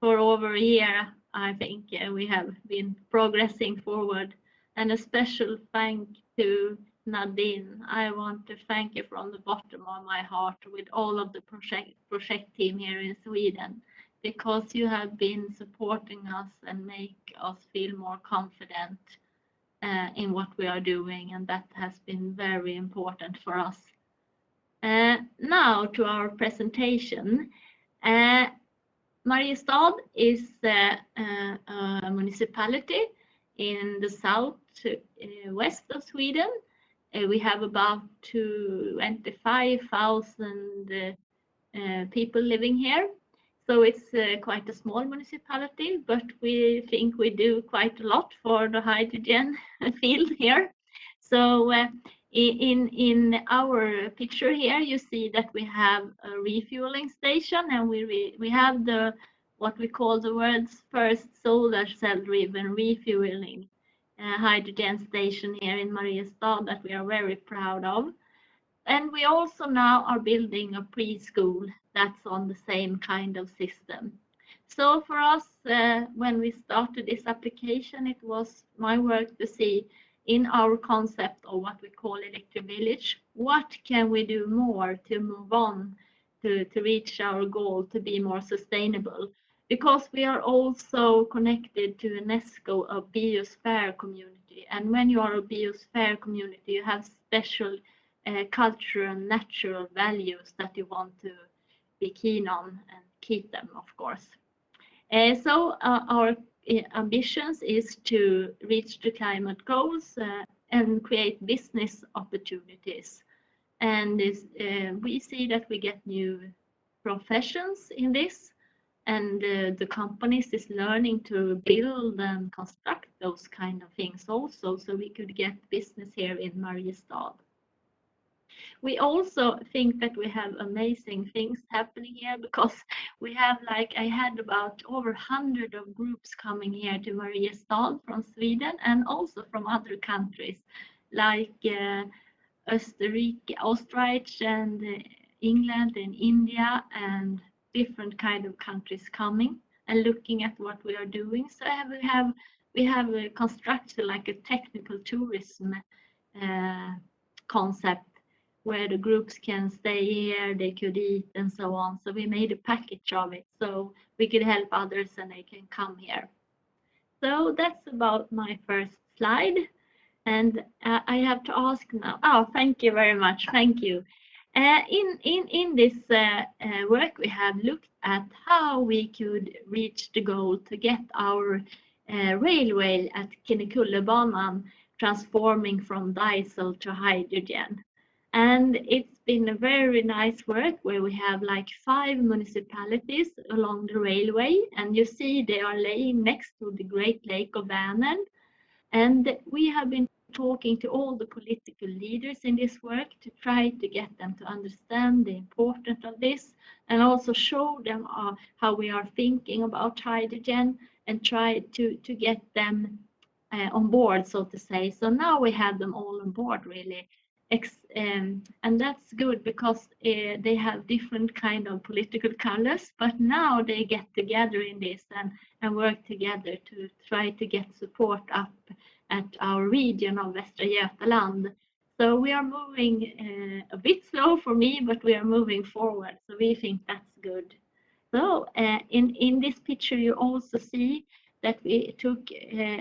for over a year. I think we have been progressing forward, and a special thank to Nadine. I want to thank you from the bottom of my heart with all of the project team here in Sweden, because you have been supporting us and make us feel more confident in what we are doing, and that has been very important for us. Now to our presentation. Mariestad is a municipality in the south west of Sweden. We have about 25,000 people living here. So it's quite a small municipality, but we think we do quite a lot for the hydrogen field here. So in our picture here, you see that we have a refueling station, and we have the what we call the world's first solar cell driven refueling hydrogen station here in Mariestad that we are very proud of. And we also now are building a preschool that's on the same kind of system. So for us, when we started this application, it was my work to see in our concept of what we call electric village, what can we do more to move on to reach our goal to be more sustainable? Because we are also connected to UNESCO, a biosphere community. And when you are a biosphere community, you have special cultural and natural values that you want to be keen on and keep them, of course. So our ambitions is to reach the climate goals and create business opportunities. And we see that we get new professions in this, and the companies is learning to build and construct those kind of things also, so we could get business here in Mariestad. We also think that we have amazing things happening here, because we have, like, I had about over 100 of groups coming here to Mariestad from Sweden and also from other countries like Österreich and England and India and different kind of countries coming and looking at what we are doing. So we have constructed like a technical tourism concept where the groups can stay here, they could eat and so on. So we made a package of it so we could help others and they can come here. So that's about my first slide. And I have to ask now. Oh, thank you very much. Thank you. In this work, we have looked at how we could reach the goal to get our railway at Kinnekullebanan transforming from diesel to hydrogen. And it's been a very nice work where we have like 5 municipalities along the railway, and you see they are laying next to the Great Lake of Vänern. And we have been talking to all the political leaders in this work to try to get them to understand the importance of this, and also show them how we are thinking about hydrogen and try to get them on board, so to say. So now we have them all on board, really. And that's good, because they have different kind of political colors, but now they get together in this and work together to try to get support up at our region of Västra Götaland. So we are moving a bit slow for me, but we are moving forward. So we think that's good. So in this picture, you also see that we took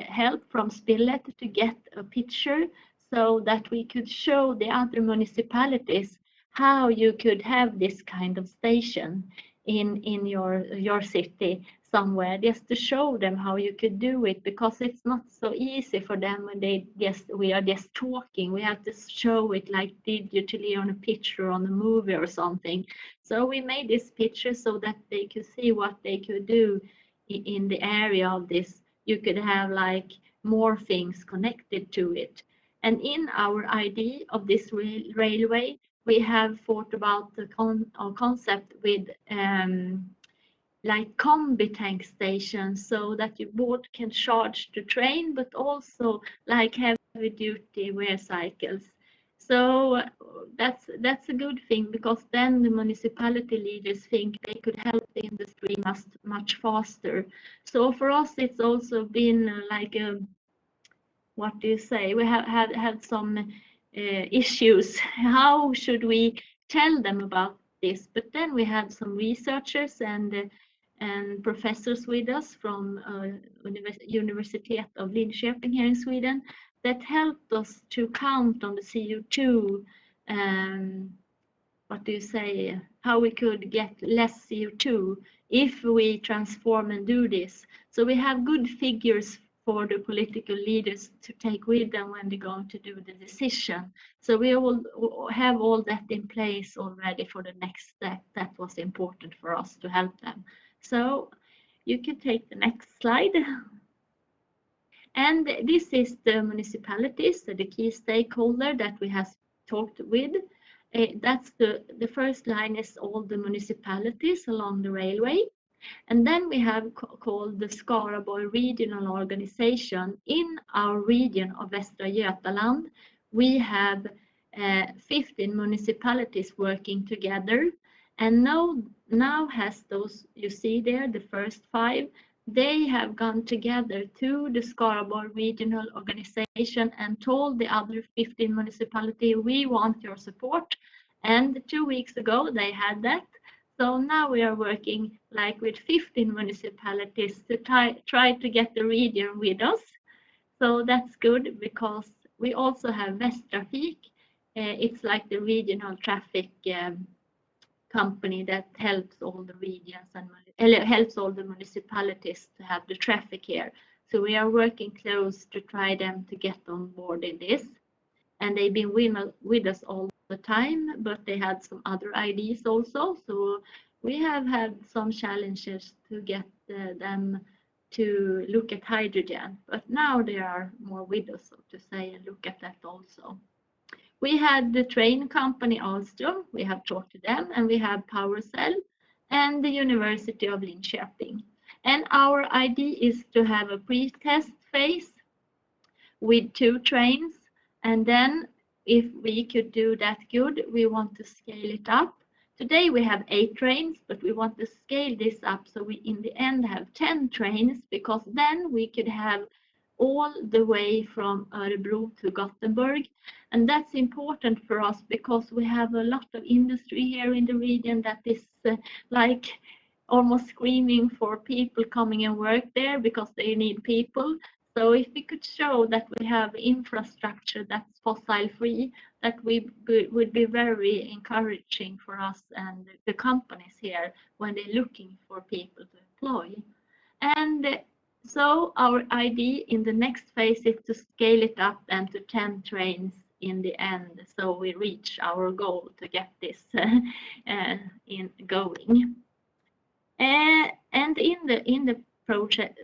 help from Spillet to get a picture so that we could show the other municipalities how you could have this kind of station in your city somewhere, just to show them how you could do it, because it's not so easy for them when we are just talking. We have to show it like digitally on a picture, on a movie or something. So we made this picture so that they could see what they could do in the area of this, you could have like more things connected to it. And in our idea of this railway, we have thought about the concept with like combi tank stations, so that you both can charge the train, but also like heavy duty wear cycles. So that's a good thing, because then the municipality leaders think they could help the industry much faster. So for us, it's also been like a, what do you say? We have had some issues. How should we tell them about this? But then we had some researchers and professors with us from University of Linköping here in Sweden that helped us to count on the CO2. What do you say? How we could get less CO2 if we transform and do this. So we have good figures for the political leaders to take with them when they're going to do the decision. So we all have all that in place already for the next step. That was important for us to help them. So you can take the next slide. And this is the municipalities, the key stakeholder that we have talked with. That's the first line is all the municipalities along the railway. And then we have called the Skaraborg Regional Organization. In our region of Västra Götaland, we have 15 municipalities working together. And now has those, you see there, the first 5, they have gone together to the Skaraborg Regional Organization and told the other 15 municipalities, we want your support. And 2 weeks ago, they had that. So now we are working like with 15 municipalities to try to get the region with us. So that's good, because we also have Västtrafik. It's like the regional traffic company that helps all the regions and helps all the municipalities to have the traffic here. So we are working close to try them to get on board in this. And they've been with us all the time, but they had some other ideas also. So we have had some challenges to get them to look at hydrogen, but now they are more with us, so to say, and look at that also. We had the train company Alstom, we have talked to them, and we have PowerCell and the University of Linköping. And our idea is to have a pre-test phase with 2 trains, and then if we could do that good, we want to scale it up. Today we have 8 trains, but we want to scale this up so we in the end have 10 trains, because then we could have all the way from Örebro to Gothenburg. And that's important for us because we have a lot of industry here in the region that is like almost screaming for people coming and work there because they need people. So if we could show that we have infrastructure that's fossil free, that would be very encouraging for us and the companies here when they're looking for people to employ. And so our idea in the next phase is to scale it up and to 10 trains in the end, so we reach our goal to get this going. And in the project,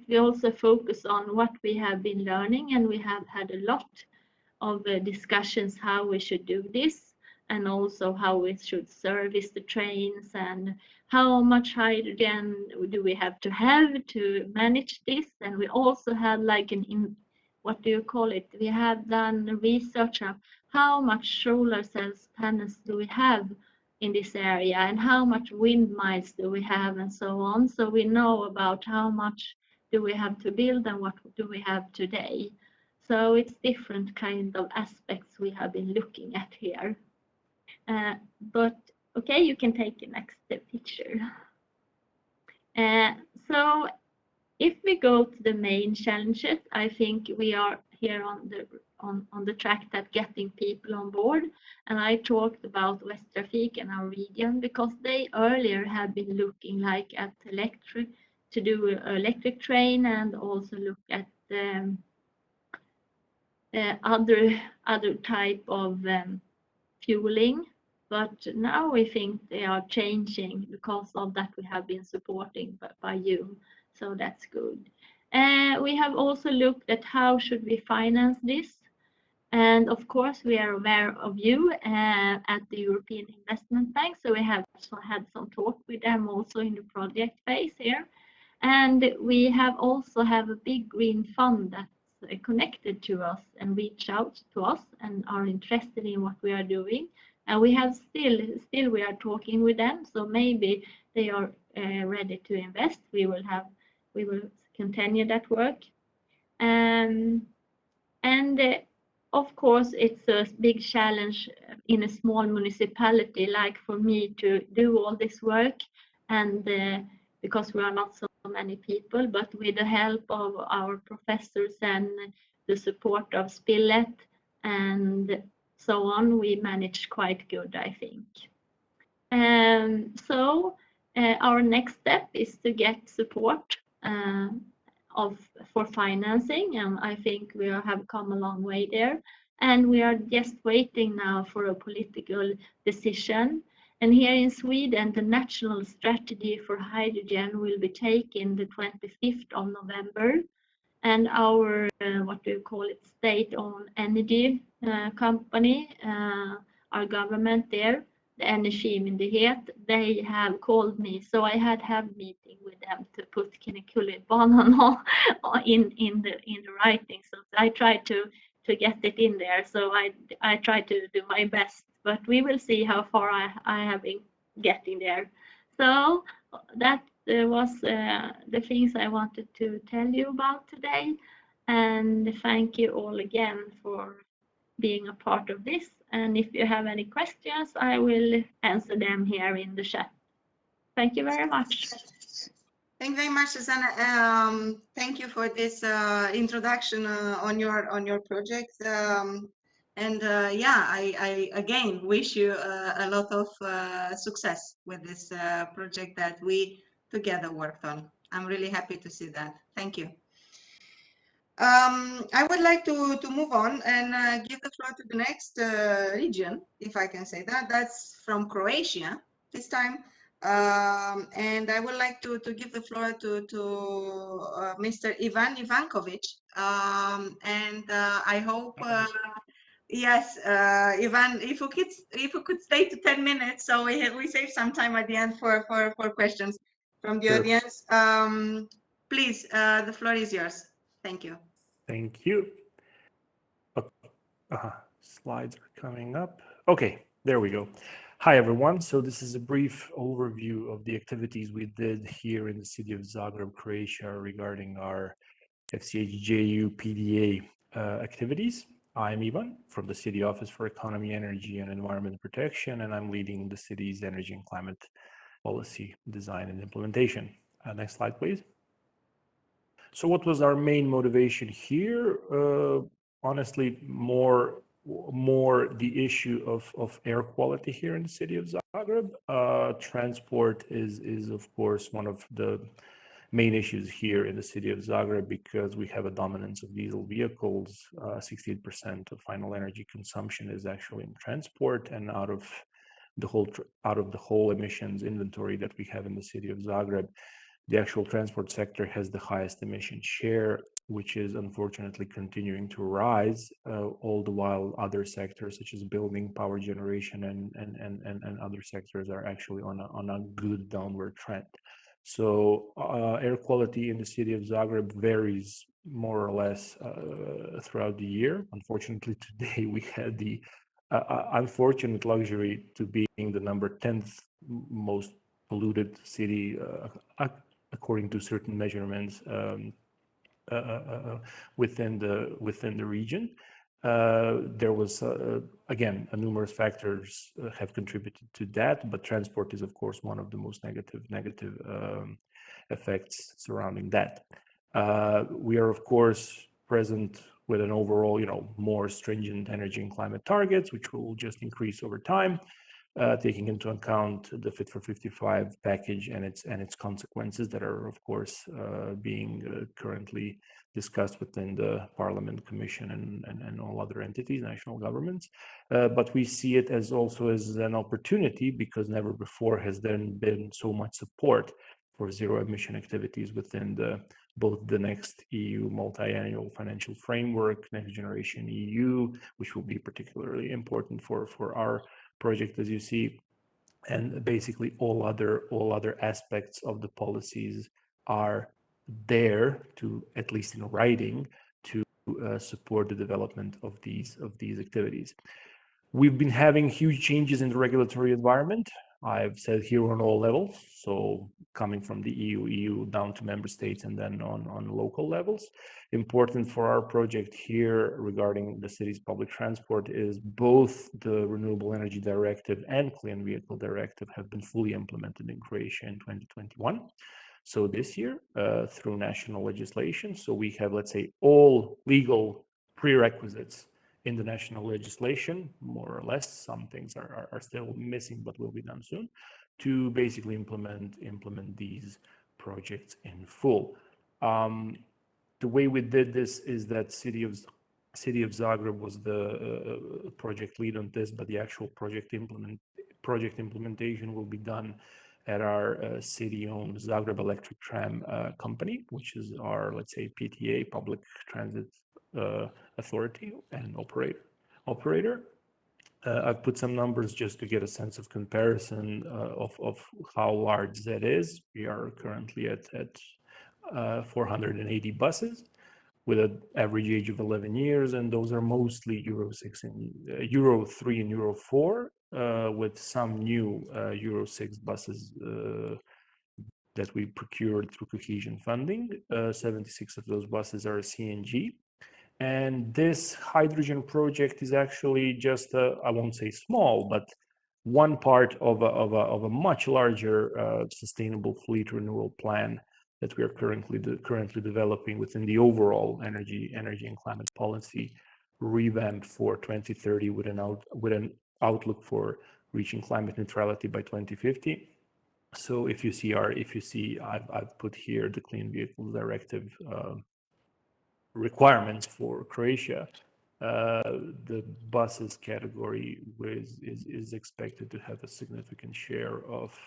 we also focus on what we have been learning, and we have had a lot of discussions how we should do this, and also how we should service the trains, and how much hydrogen do we have to manage this. And we also had like what do you call it? We have done research of how much solar cells panels do we have in this area, and how much wind miles do we have, and so on. So we know about how much do we have to build and what do we have today. So it's different kind of aspects we have been looking at here. But okay, you can take the next picture. So if we go to the main challenges, I think we are here on the track that getting people on board. And I talked about Västtrafik and our region because they earlier have been looking like at to do electric train, and also look at other type of fueling. But now we think they are changing because of that we have been supporting by you. So that's good. We have also looked at how should we finance this. And of course, we are aware of you at the European Investment Bank. So we have had some talk with them also in the project phase here. And we have also have a big green fund that's connected to us and reach out to us and are interested in what we are doing. And we have still we are talking with them. So maybe they are ready to invest. We will continue that work. And of course, it's a big challenge in a small municipality like for me to do all this work, and because we are not so many people, but with the help of our professors and the support of Spillet and so on, we managed quite good, I think. So our next step is to get support for financing, and I think we have come a long way there. And we are just waiting now for a political decision. And here in Sweden, the national strategy for hydrogen will be taken the 25th of November. And our, what do you call it, state-owned energy company, our government there, the Energimyndighet, they have called me. So I had meeting with them to put Kinnekulle-banan in the writing. So I tried to get it in there. So I tried to do my best, but we will see how far I have been getting there. So that was the things I wanted to tell you about today. And thank you all again for being a part of this. And if you have any questions, I will answer them here in the chat. Thank you very much. Thank you very much, Susanna. Thank you for this introduction on your project. Yeah, I again wish you a lot of success with this project that we together worked on. I'm really happy to see that. Thank you. I would like to move on and give the floor to the next region, if I can say that. That's from Croatia this time. And I would like to give the floor to Mr. Ivan Ivankovic. I hope, yes, Ivan, if you could stay to 10 minutes, so we save some time at the end for questions from the audience. Please, the floor is yours. Thank you. Thank you. Slides are coming up. Okay, there we go. Hi, everyone. So this is a brief overview of the activities we did here in the city of Zagreb, Croatia, regarding our FCH Pda activities. I'm Ivan from the City Office for Economy, Energy, and Environment Protection, and I'm leading the city's energy and climate policy design and implementation. Next slide, please. So what was our main motivation here? Honestly, more the issue of air quality here in the city of Zagreb. Transport is of course one of the main issues here in the city of Zagreb, because we have a dominance of diesel vehicles. 68% of final energy consumption is actually in transport, and out of the whole emissions inventory that we have in the city of Zagreb, the actual transport sector has the highest emission share, which is unfortunately continuing to rise, all the while other sectors such as building, power generation, and other sectors are actually on a good downward trend. So air quality in the city of Zagreb varies more or less throughout the year. Unfortunately, today we had the unfortunate luxury to being the number 10th most polluted city according to certain measurements within the region. There was again numerous factors have contributed to that, but transport is of course one of the most negative effects surrounding that. We are of course present with an overall, more stringent energy and climate targets, which will just increase over time. Taking into account the Fit for 55 package and its consequences that are, of course, being currently discussed within the Parliament, Commission, and all other entities, national governments. But we see it as also as an opportunity, because never before has there been so much support zero emission activities within both the next EU multi-annual financial framework, Next Generation EU, which will be particularly important for our project, as you see, and basically all other aspects of the policies are there to, at least in writing, to support the development of these activities. We've been having huge changes in the regulatory environment. I've said here on all levels, so coming from the EU down to member states and then on local levels. Important for our project here regarding the city's public transport is both the Renewable Energy Directive and Clean Vehicle Directive have been fully implemented in Croatia in 2021. So this year, through national legislation, so we have, let's say, all legal prerequisites in the national legislation, more or less. Some things are still missing, but will be done soon, to basically implement these projects in full. The way we did this is that City of Zagreb was the project lead on this, but the actual project implementation will be done at our city-owned Zagreb Electric Tram company, which is our, let's say, PTA, Public Transit Authority and operator. I've put some numbers just to get a sense of comparison of how large that is. We are currently at 480 buses with an average age of 11 years, and those are mostly Euro 6 and Euro 3 and Euro 4, with some new Euro 6 buses that we procured through cohesion funding. 76 of those buses are CNG. And this hydrogen project is actually just I won't say small, but one part of a much larger sustainable fleet renewal plan that we are currently developing within the overall energy and climate policy revamp for 2030 with an outlook for reaching climate neutrality by 2050. So if you see I've put here the Clean Vehicles Directive requirements for Croatia. The buses category is expected to have a significant share of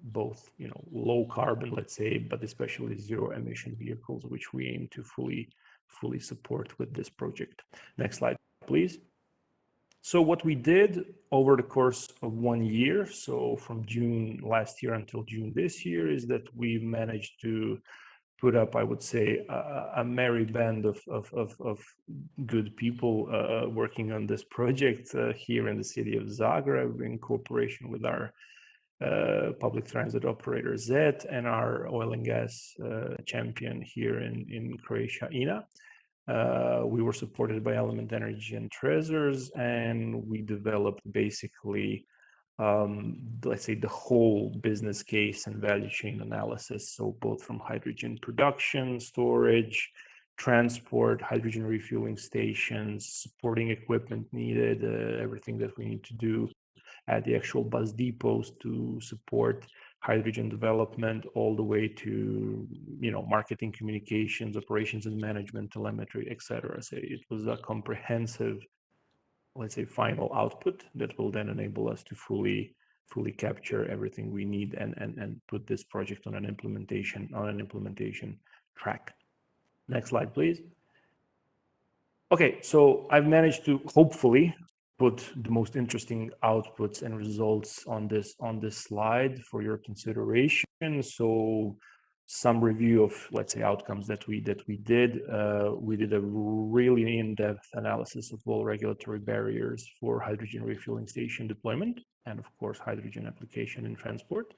both, low carbon, let's say, but especially zero emission vehicles, which we aim to fully support with this project. Next slide, please. So what we did over the course of 1 year, so from June last year until June this year, is that we managed to put up, I would say, a merry band of good people working on this project here in the city of Zagreb in cooperation with our public transit operator ZET and our oil and gas champion here in Croatia, INA. We were supported by Element Energy and Trezors, and we developed basically let's say the whole business case and value chain analysis. So both from hydrogen production, storage, transport, hydrogen refueling stations, supporting equipment needed, everything that we need to do at the actual bus depots to support hydrogen development, all the way to marketing, communications, operations and management, telemetry, etc. So it was a comprehensive, let's say, final output that will then enable us to fully capture everything we need and put this project on an implementation track. Next slide, please. Okay, so I've managed to hopefully put the most interesting outputs and results on this slide for your consideration. So some review of, let's say, outcomes that we did. We did a really in-depth analysis of all regulatory barriers for hydrogen refueling station deployment and, of course, hydrogen application in transport,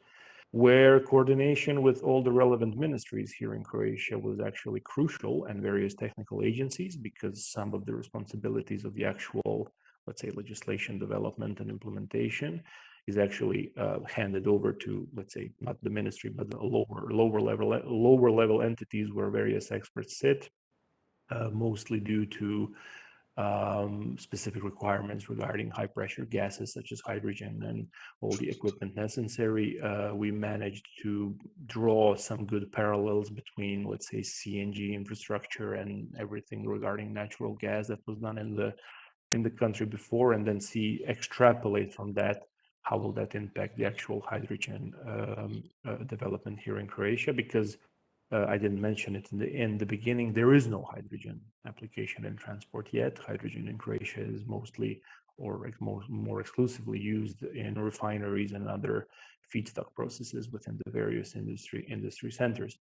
where coordination with all the relevant ministries here in Croatia was actually crucial, and various technical agencies, because some of the responsibilities of the actual, let's say, legislation development and implementation is actually handed over to, let's say, not the ministry, but the lower level entities where various experts sit, mostly due to specific requirements regarding high pressure gases such as hydrogen and all the equipment necessary. We managed to draw some good parallels between, let's say, CNG infrastructure and everything regarding natural gas that was done in the country before, and then extrapolate from that how will that impact the actual hydrogen development here in Croatia? Because I didn't mention it in the beginning, there is no hydrogen application in transport yet. Hydrogen in Croatia is mostly or more exclusively used in refineries and other feedstock processes within the various industry centers.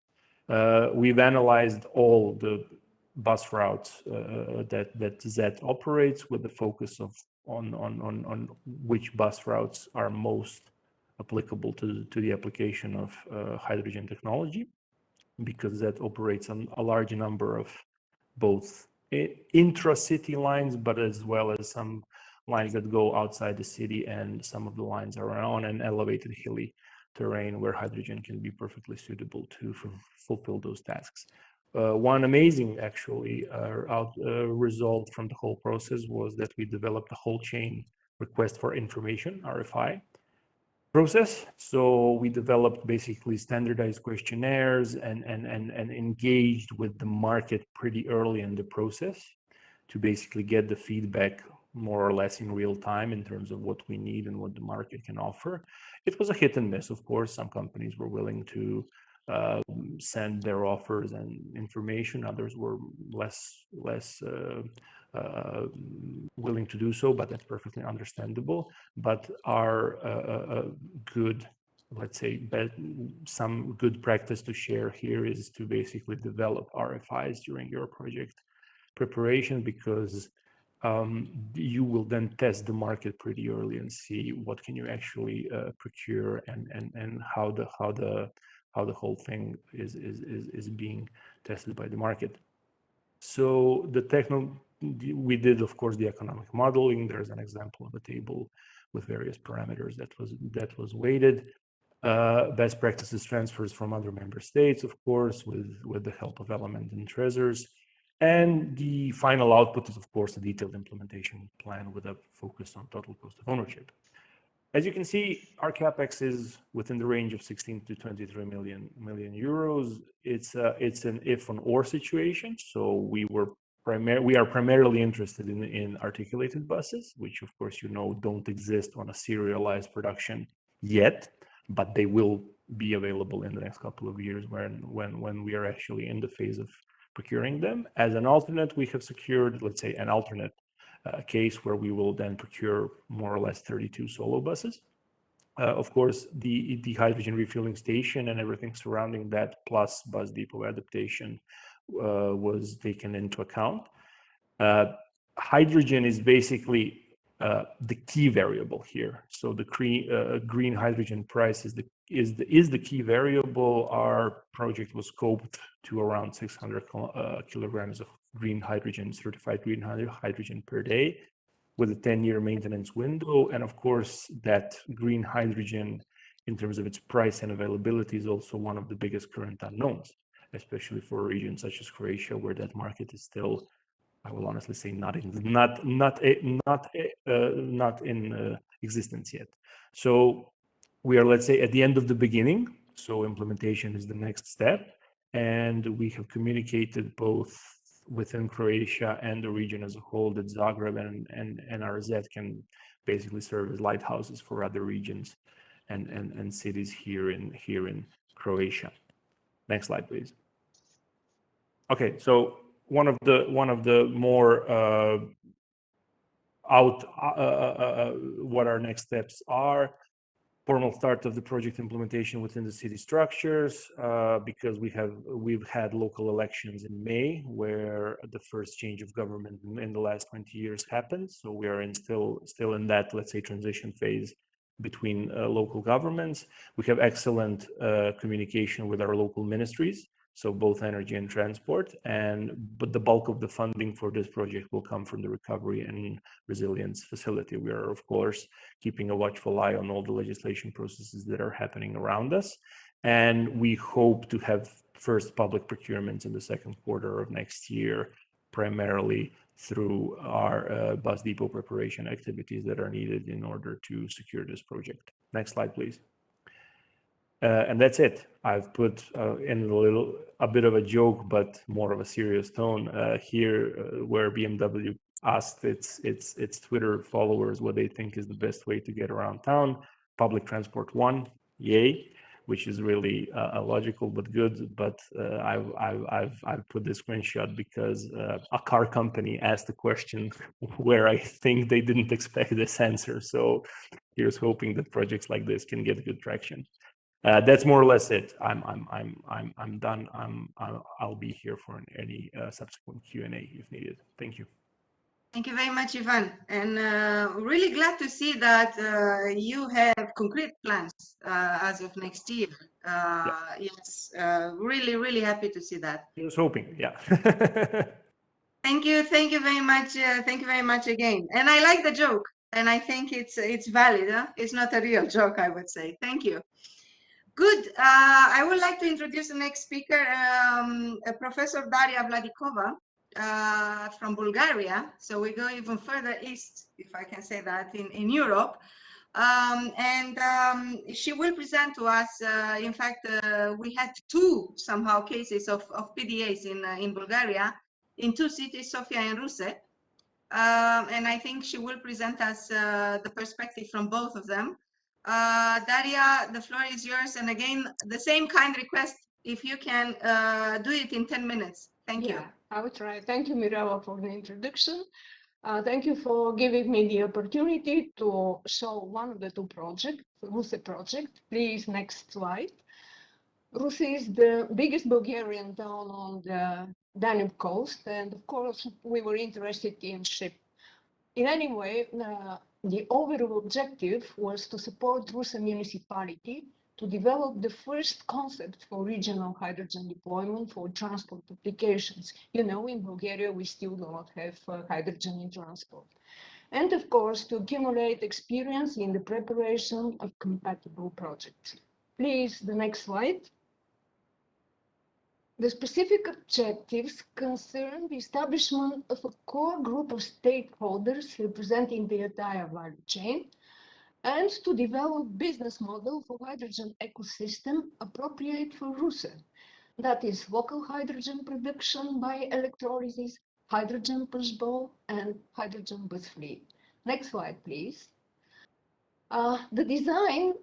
We've analyzed all the bus routes that ZET operates with the focus on which bus routes are most applicable to the application of hydrogen technology, because that operates on a large number of both intra-city lines, but as well as some lines that go outside the city, and some of the lines are on an elevated hilly terrain where hydrogen can be perfectly suitable to fulfill those tasks. One amazing actually result from the whole process was that we developed a whole chain request for information, RFI, process. So we developed basically standardized questionnaires and engaged with the market pretty early in the process to basically get the feedback more or less in real time in terms of what we need and what the market can offer. It was a hit and miss, of course. Some companies were willing to send their offers and information. Others were less willing to do so, but that's perfectly understandable. But our good, let's say, some good practice to share here is to basically develop RFIs during your project preparation, because you will then test the market pretty early and see what can you actually procure, and how the whole thing is being tested by the market. So we did, of course, the economic modeling. There's an example of a table with various parameters that was weighted. Best practices transfers from other member states, of course, with the help of Element and Trezors. And the final output is, of course, a detailed implementation plan with a focus on total cost of ownership. As you can see, our capex is within the range of 16 to 23 million euros. It's an if on or situation. So we are primarily interested in articulated buses, which, of course, don't exist on a serialized production yet, but they will be available in the next couple of years when we are actually in the phase of procuring them. As an alternate, we have secured, let's say, an alternate case where we will then procure more or less 32 solo buses. Of course, the hydrogen refueling station and everything surrounding that, plus bus depot adaptation, was taken into account. Hydrogen is basically the key variable here. So the green hydrogen price is the key variable. Our project was scoped to around 600 kilograms of certified green hydrogen per day, with a 10-year maintenance window. And of course, that green hydrogen, in terms of its price and availability, is also one of the biggest current unknowns, especially for a region such as Croatia, where that market is still, I will honestly say, not in existence yet. So we are, let's say, at the end of the beginning. So implementation is the next step, and we have communicated both within Croatia and the region as a whole that Zagreb and RZ can basically serve as lighthouses for other regions and cities here in Croatia. Next slide, please. Okay, so one of the more what our next steps are. Formal start of the project implementation within the city structures, because we've had local elections in May, where the first change of government in the last 20 years happened. So we are still in that, let's say, transition phase between local governments. We have excellent communication with our local ministries, so both energy and transport, but the bulk of the funding for this project will come from the Recovery and Resilience Facility. We are, of course, keeping a watchful eye on all the legislation processes that are happening around us, and we hope to have first public procurements in the second quarter of next year, primarily through our bus depot preparation activities that are needed in order to secure this project. Next slide, please. And that's it. I've put in a bit of a joke, but more of a serious tone here, where BMW asked its Twitter followers what they think is the best way to get around town. public transport 1, yay, which is really illogical but good. But I've put this screenshot because a car company asked a question where I think they didn't expect this answer. So here's hoping that projects like this can get good traction. That's more or less it. I'm done. I'll be here for any subsequent Q&A if needed. Thank you. Thank you very much, Ivan. And really glad to see that you have concrete plans as of next year. Yes, really, really happy to see that. I was hoping, yeah. Thank you very much. Thank you very much again. And I like the joke, and I think it's valid. Huh? It's not a real joke, I would say. Thank you. Good. I would like to introduce the next speaker, Professor Daria Vladikova from Bulgaria. So we go even further east, if I can say that, in Europe. She will present to us, in fact, we had two somehow cases of PDAs in Bulgaria, in two cities, Sofia and Ruse. And I think she will present us the perspective from both of them. Daria, the floor is yours. And again, the same kind request, if you can do it in 10 minutes. Thank you. I will try. Thank you, Mirela, for the introduction. Thank you for giving me the opportunity to show one of the two projects, the Ruse project. Please, next slide. Ruse is the biggest Bulgarian town on the Danube coast. And of course, we were interested in ship. In any way, the overall objective was to support Ruse municipality to develop the first concept for regional hydrogen deployment for transport applications. You know, in Bulgaria, we still do not have hydrogen in transport. And of course, to accumulate experience in the preparation of compatible projects. Please, the next slide. The specific objectives concern the establishment of a core group of stakeholders representing the entire value chain, and to develop business model for hydrogen ecosystem appropriate for Ruse. That is local hydrogen production by electrolysis, hydrogen pushball, and hydrogen bus fleet. Next slide, please. The design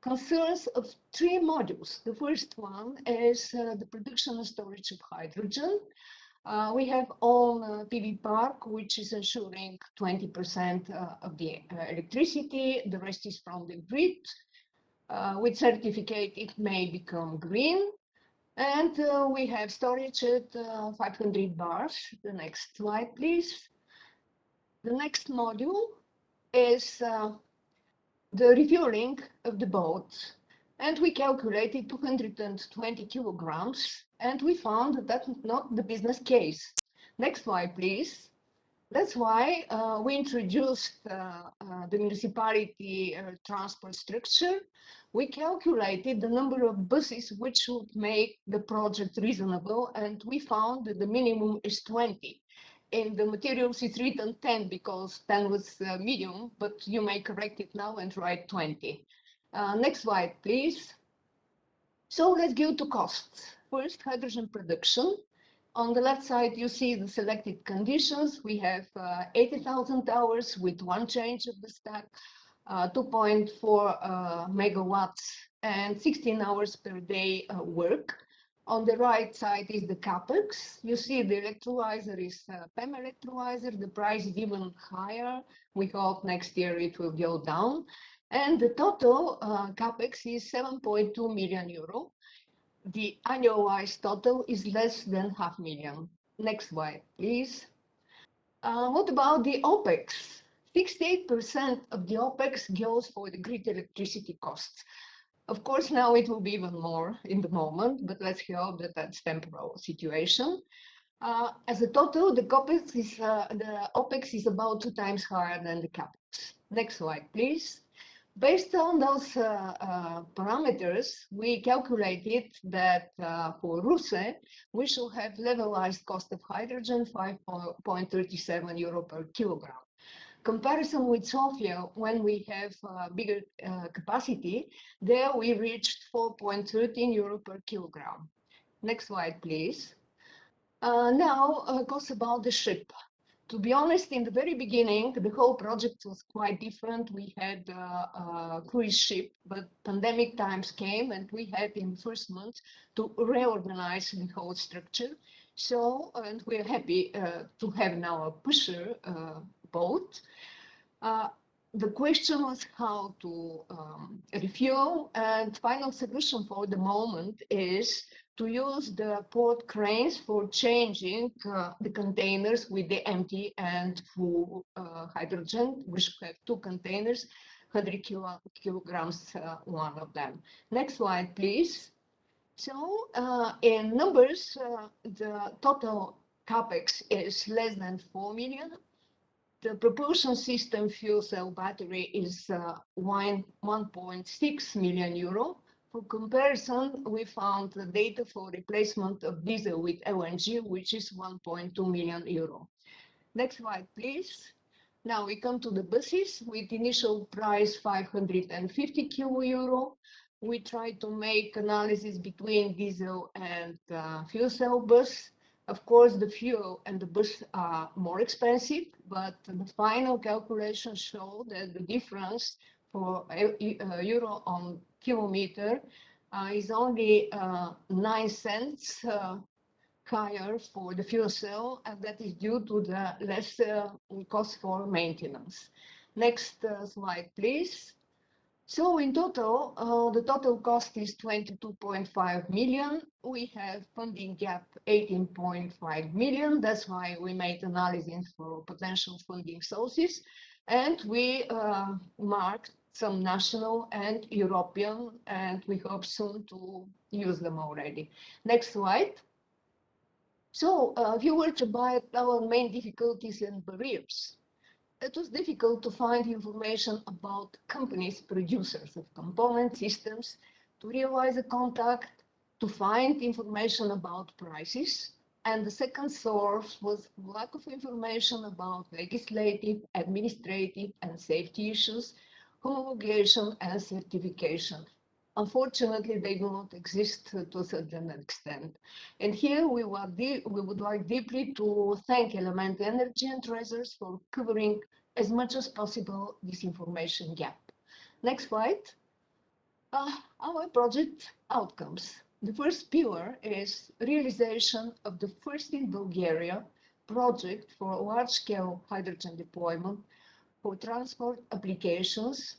concerns of three modules. The first one is the production and storage of hydrogen. We have all PV park, which is ensuring 20% of the electricity. The rest is from the grid. With certificate, it may become green. And we have storage at 500 bars. The next slide, please. The next module is the refueling of the boat. And we calculated 220 kilograms, and we found that that's not the business case. Next slide, please. That's why we introduced the municipality transport structure. We calculated the number of buses which would make the project reasonable, and we found that the minimum is 20. In the materials, it's written 10 because 10 was medium, but you may correct it now and write 20. Next slide, please. So let's go to costs. First, hydrogen production. On the left side, you see the selected conditions. We have 80,000 hours with one change of the stack, 2.4 megawatts, and 16 hours per day work. On the right side is the CapEx. You see the electrolyzer is PEM electrolyzer. The price is even higher. We hope next year it will go down. And the total CapEx is 7.2 million euro. The annualized total is less than 500,000. Next slide, please. What about the OPEX? 68% of the OPEX goes for the grid electricity costs. Of course, now it will be even more in the moment, but let's hope that that's temporary situation. As a total, the OPEX is about 2 times higher than the CapEx. Next slide, please. Based on those parameters, we calculated that for Ruse, we should have levelized cost of hydrogen 5.37 euro per kilogram. Comparison with Sofia, when we have bigger capacity, there we reached 4.13 euro per kilogram. Next slide, please. Now, cost about the ship. To be honest, in the very beginning, the whole project was quite different. We had a cruise ship, but pandemic times came and we had in the first month to reorganize the whole structure. So, and we're happy to have now a pusher boat. The question was how to refuel, and final solution for the moment is to use the port cranes for changing the containers with the empty and full hydrogen. We should have two containers, 100 kilograms, one of them. Next slide, please. So in numbers, the total capex is less than 4 million. The propulsion system fuel cell battery is 1.6 million euro. For comparison, we found the data for replacement of diesel with LNG, which is 1.2 million euro. Next slide, please. Now we come to the buses with initial price 550 euro. We try to make analysis between diesel and fuel cell bus. Of course, the fuel and the bus are more expensive, but the final calculations show that the difference for euro on kilometer is only 9 cents higher for the fuel cell, and that is due to the less cost for maintenance. Next slide, please. So in total, the total cost is 22.5 million. We have funding gap 18.5 million. That's why we made analysis for potential funding sources. And we marked some national and European, and we hope soon to use them already. Next slide. So a few words about our main difficulties and barriers. It was difficult to find information about companies, producers of component systems, to realize a contact, to find information about prices. And the second source was lack of information about legislative, administrative, and safety issues, homologation, and certification. Unfortunately, they do not exist to a certain extent. And here we would like deeply to thank Element Energy and Treasures for covering as much as possible this information gap. Next slide. Our project outcomes. The first pillar is realization of the first in Bulgaria project for large-scale hydrogen deployment for transport applications,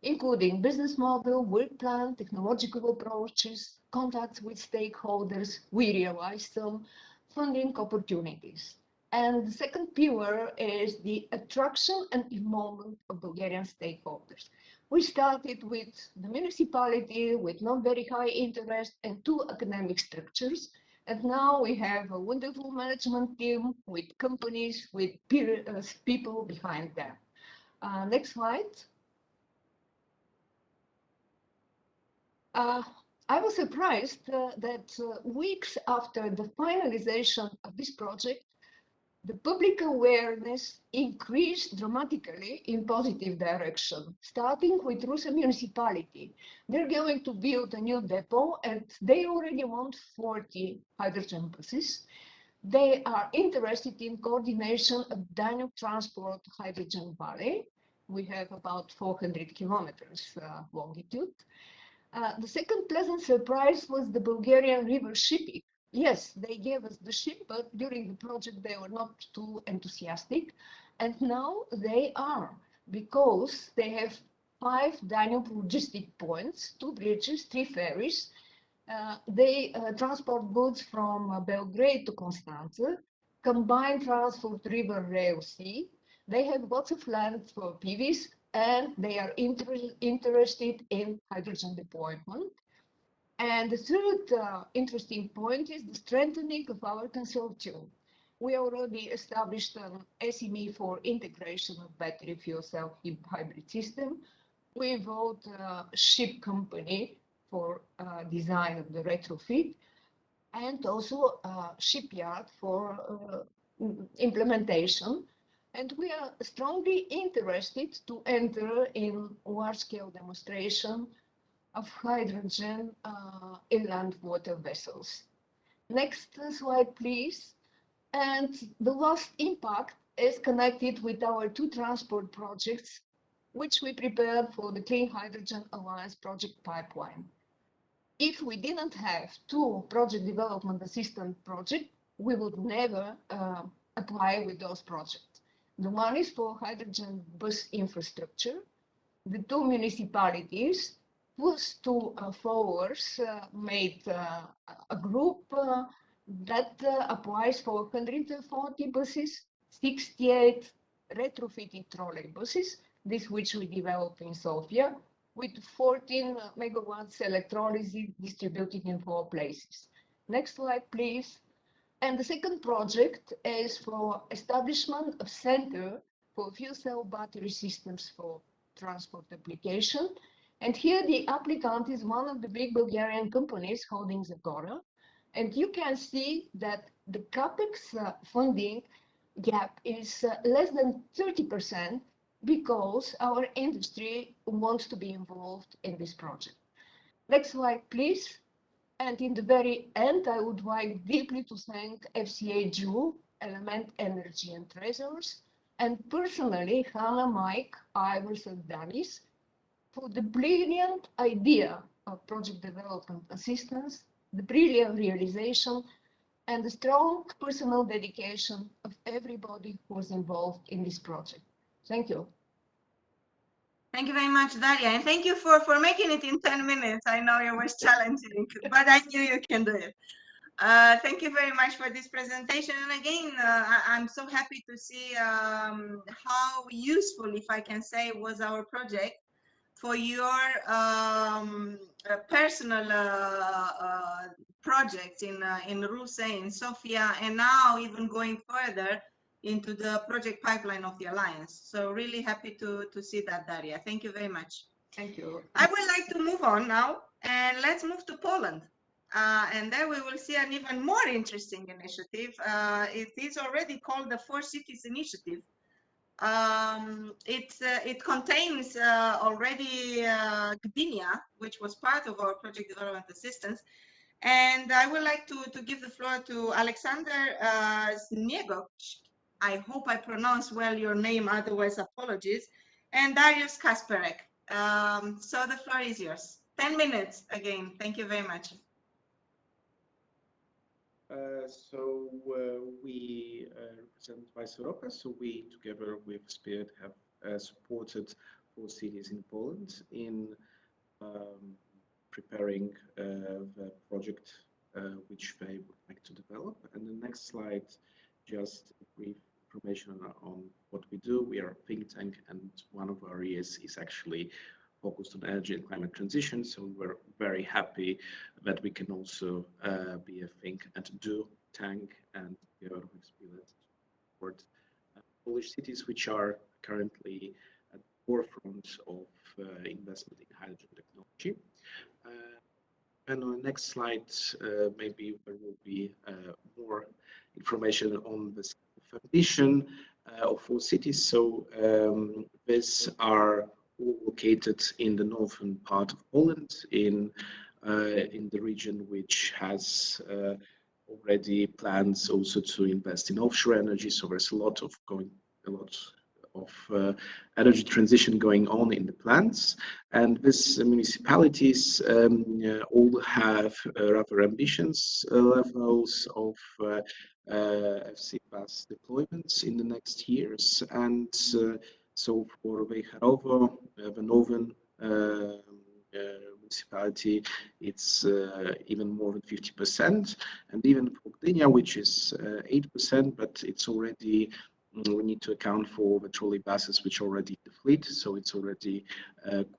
including business model, work plan, technological approaches, contacts with stakeholders. We realized some funding opportunities. And the second pillar is the attraction and involvement of Bulgarian stakeholders. We started with the municipality with not very high interest and 2 academic structures. And now we have a wonderful management team with companies, with people behind them. Next slide. I was surprised that weeks after the finalization of this project, the public awareness increased dramatically in positive direction, starting with Rusa municipality. They're going to build a new depot and they already want 40 hydrogen buses. They are interested in coordination of Danube Transport Hydrogen Valley. We have about 400 kilometers longitude. The second pleasant surprise was the Bulgarian river shipping. Yes, they gave us the ship, but during the project they were not too enthusiastic. And now they are, because they have 5 Danube logistic points, 2 bridges, 3 ferries. They transport goods from Belgrade to Constanța, combined transport river rail sea. They have lots of land for PVs, and they are interested in hydrogen deployment. And the third interesting point is the strengthening of our consortium. We already established an SME for integration of battery fuel cell hybrid system. We involved a ship company for design of the retrofit, and also a shipyard for implementation. And we are strongly interested to enter in large-scale demonstration of hydrogen inland water vessels. Next slide, please. And the last impact is connected with our two transport projects, which we prepared for the Clean Hydrogen Alliance project pipeline. If we didn't have two project development assistant projects, we would never apply with those projects. The one is for hydrogen bus infrastructure. The two municipalities plus two followers made a group that applies for 140 buses, 68 retrofitted trolley buses, this which we developed in Sofia, with 14 megawatts electrolysis distributed in 4 places. Next slide, please. And the second project is for establishment of center for fuel cell battery systems for transport application. And here the applicant is one of the big Bulgarian companies holding Zagreb. And you can see that the CapEx funding gap is less than 30% because our industry wants to be involved in this project. Next slide, please. And in the very end, I would like deeply to thank FCH, Element Energy and Treasures, and personally Hannah, Mike, Ivers, and Danis for the brilliant idea of project development assistance, the brilliant realization, and the strong personal dedication of everybody who was involved in this project. Thank you. Thank you very much, Daria, and thank you for making it in 10 minutes. I know it was challenging, but I knew you can do it. Thank you very much for this presentation. And again, I'm so happy to see how useful, if I can say, was our project for your personal project in Ruse, in Sofia, and now even going further into the project pipeline of the Alliance. So really happy to see that, Daria. Thank you very much. Thank you. I would like to move on now, and let's move to Poland. And there we will see an even more interesting initiative. It is already called the 4 Cities Initiative. It contains already Gdynia, which was part of our project development assistance. And I would like to give the floor to Alexander Zniegok. I hope I pronounce well your name, otherwise apologies. And Darius Kasperek. So the floor is yours. 10 minutes again. Thank you very much. We represent Vice Europa. So we, together with Spirit, have supported 4 cities in Poland in preparing the project which they would like to develop. And the next slide, just a brief information on what we do. We are a think tank, and one of our areas is actually focused on energy and climate transition. So we're very happy that we can also be a think and do tank, and together with Spirit support Polish cities which are currently at the forefront of investment in hydrogen technology. And on the next slide, maybe there will be more information on the ambition of 4 cities. So these are all located in the northern part of Poland, in the region which has already plans also to invest in offshore energy. So there's a lot of energy transition going on in the plans, and these municipalities all have rather ambitious levels of FC bus deployments in the next years. And so for Wejherowo, the northern municipality, it's even more than 50%, and even for Gdynia, which is 8%, but it's already, we need to account for the trolley buses which are already in the fleet, so it's already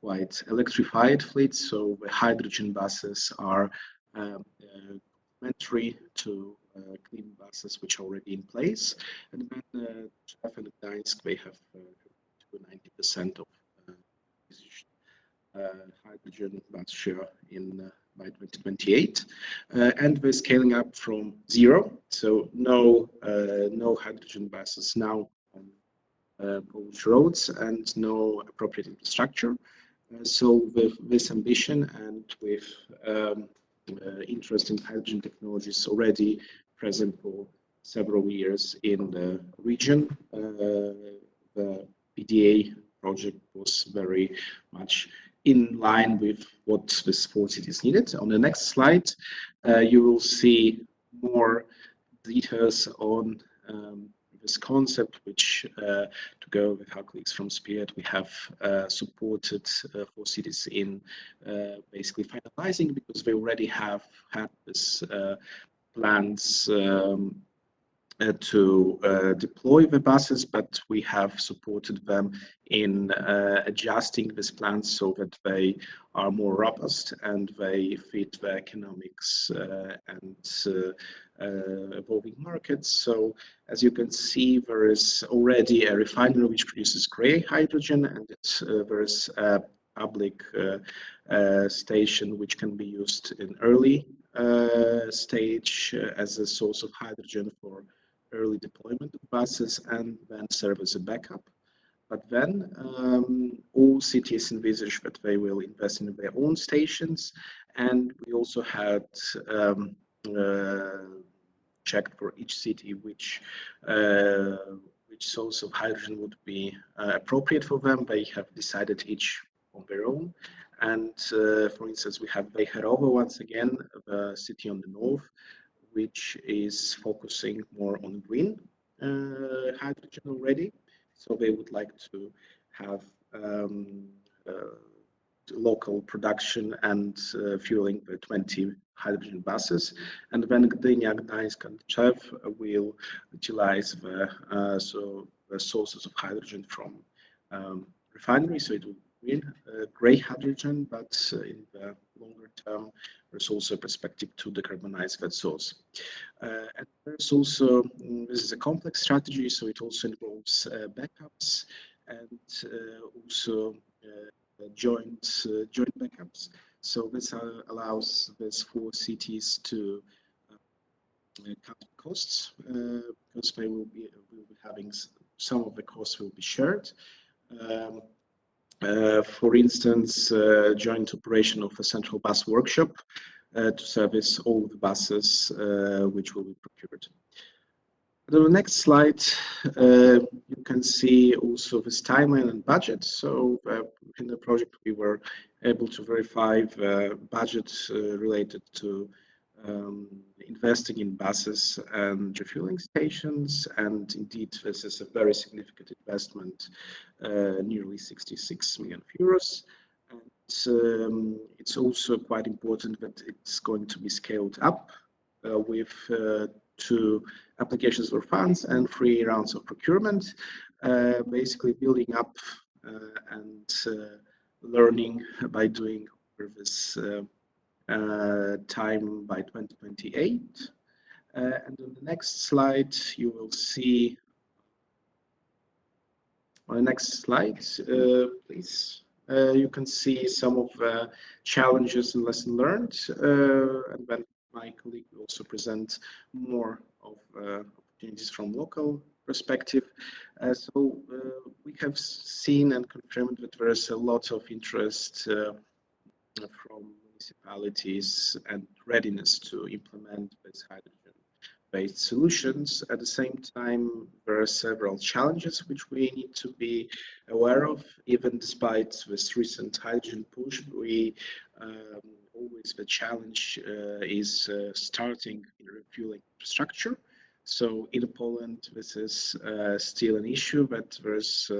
quite electrified fleet. So the hydrogen buses are complementary to clean buses which are already in place. And then Czech and Gdańsk, they have 90% of hydrogen bus share in by 2028, and we're scaling up from 0. So no hydrogen buses now on Polish roads, and no appropriate infrastructure. So with this ambition and with interest in hydrogen technologies already present for several years in the region. The PDA project was very much in line with what the 4 cities needed. On the next slide, you will see more details on this concept, which together with our colleagues from Spirit, we have supported 4 cities in basically finalizing, because they already have had this plans to deploy the buses, but we have supported them in adjusting these plans so that they are more robust and they fit the economics and evolving markets. So as you can see, there is already a refinery which produces grey hydrogen, and there is a public station which can be used in early stage as a source of hydrogen for early deployment of buses, and then serve as a backup. But then all cities envisage that they will invest in their own stations, and we also had checked for each city which source of hydrogen would be appropriate for them. They have decided each on their own. And for instance, we have Vladikova once again, the city on the north, which is focusing more on green hydrogen already. So they would like to have local production and fueling the 20 hydrogen buses. And then Gdynia, Gdańsk, and Czew will utilize the sources of hydrogen from refineries. So it will be grey hydrogen, but in the longer term, there's also a perspective to decarbonize that source. And there's also, this is a complex strategy, so it also involves backups and also joint backups. So this allows these 4 cities to cut costs, because they will be having some of the costs will be shared. For instance, joint operation of a central bus workshop to service all the buses which will be procured. On the next slide, you can see also this timeline and budget. So in the project, we were able to verify the budget related to investing in buses and refueling stations. And indeed, this is a very significant investment, nearly 66 million euros. And it's also quite important that it's going to be scaled up with 2 applications for funds and 3 rounds of procurement, basically building up and learning by doing over this time by 2028. And on the next slide, you will see, on the next slide, please, you can see some of the challenges and lessons learned, and then my colleague will also present more of opportunities from local perspective. So we have seen and confirmed that there is a lot of interest from municipalities and readiness to implement this hydrogen-based solutions. At the same time, there are several challenges which we need to be aware of. Even despite this recent hydrogen push, we always the challenge is starting in refueling infrastructure. So in Poland, this is still an issue, but there's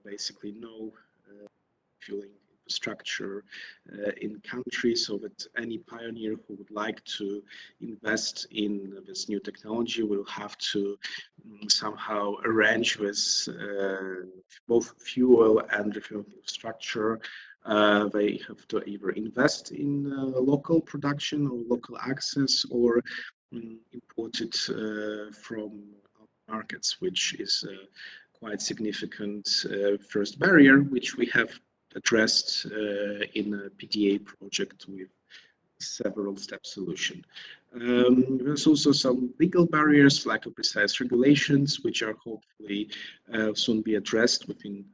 basically no fueling infrastructure in country, so that any pioneer who would like to invest in this new technology will have to somehow arrange with both fuel and refueling infrastructure. They have to either invest in local production or local access, or import it from markets, which is quite significant first barrier, which we have addressed in a PDA project with several step solution. There's also some legal barriers, lack of precise regulations, which are hopefully soon be addressed within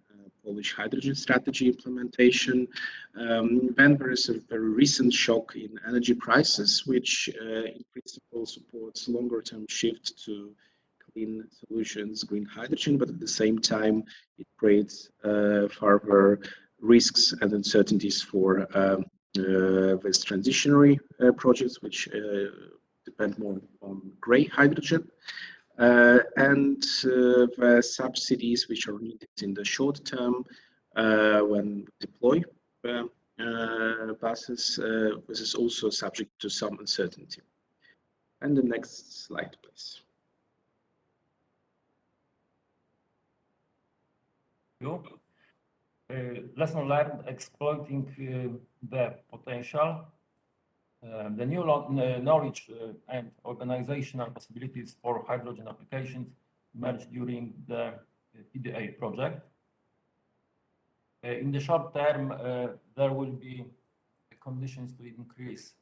Polish hydrogen strategy implementation. Then there is a very recent shock in energy prices, which in principle supports longer-term shift to clean solutions, green hydrogen, but at the same time, it creates further risks and uncertainties for these transitionary projects, which depend more on grey hydrogen. And the subsidies which are needed in the short term when deploy buses, this is also subject to some uncertainty. And the next slide, please. Lesson learned: exploiting the potential. The new knowledge and organizational possibilities for hydrogen applications emerged during the Pda project. In the short term, there will be conditions to increase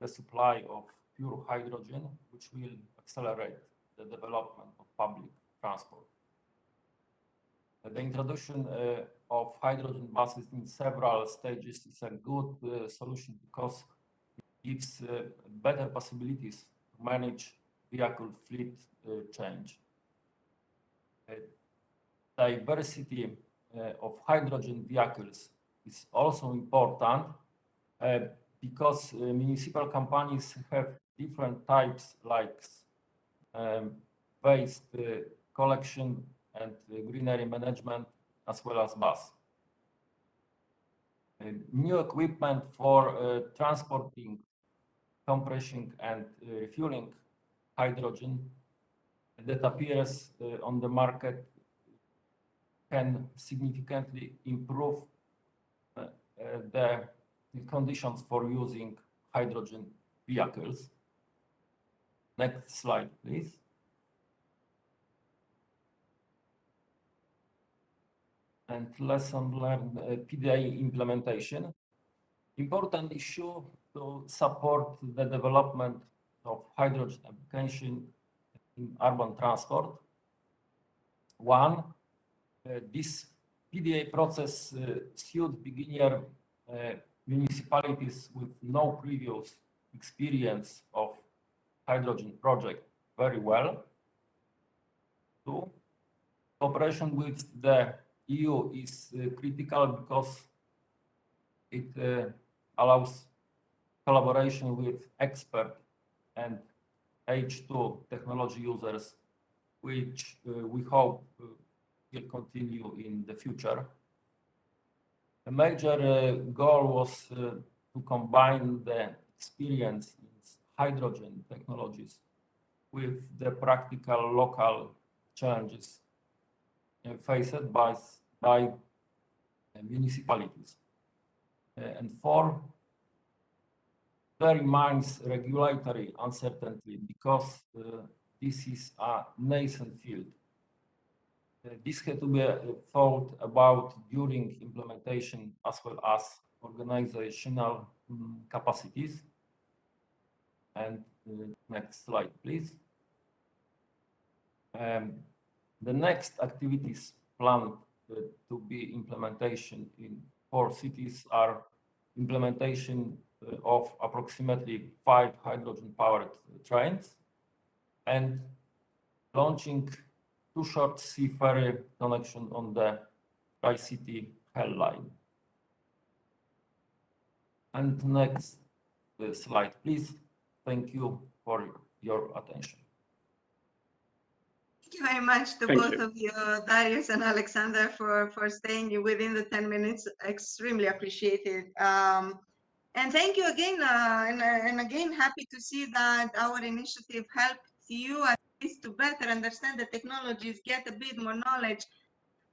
the supply of pure hydrogen, which will accelerate the development of public transport. The introduction of hydrogen buses in several stages is a good solution because gives better possibilities to manage vehicle fleet change. Diversity of hydrogen vehicles is also important because municipal companies have different types like waste collection and greenery management, as well as bus. New equipment for transporting, compressing and refueling hydrogen that appears on the market can significantly improve the conditions for using hydrogen vehicles. Next slide, please. And lesson learned: Pda implementation. Important issue to support the development of hydrogen application in urban transport. One, this Pda process suit beginner municipalities with no previous experience of hydrogen project very well. Two, cooperation with the EU is critical because it allows collaboration with expert and H2 technology users, which we hope will continue in the future. A major goal was to combine the experience in hydrogen technologies with the practical local challenges faced by municipalities. And four, there remains regulatory uncertainty because this is a nascent field. This had to be thought about during implementation as well as organizational capacities. And next slide, please. The next activities planned to be implementation in 4 cities are implementation of approximately 5 hydrogen-powered trains and launching 2 short sea ferry connection on the Tri-City Hell line. And next slide, please. Thank you for your attention. Thank you very much to both of you, Darius and Alexander, for staying within the 10 minutes. Extremely appreciated. And thank you again, and again, happy to see that our initiative helped you at least to better understand the technologies, get a bit more knowledge.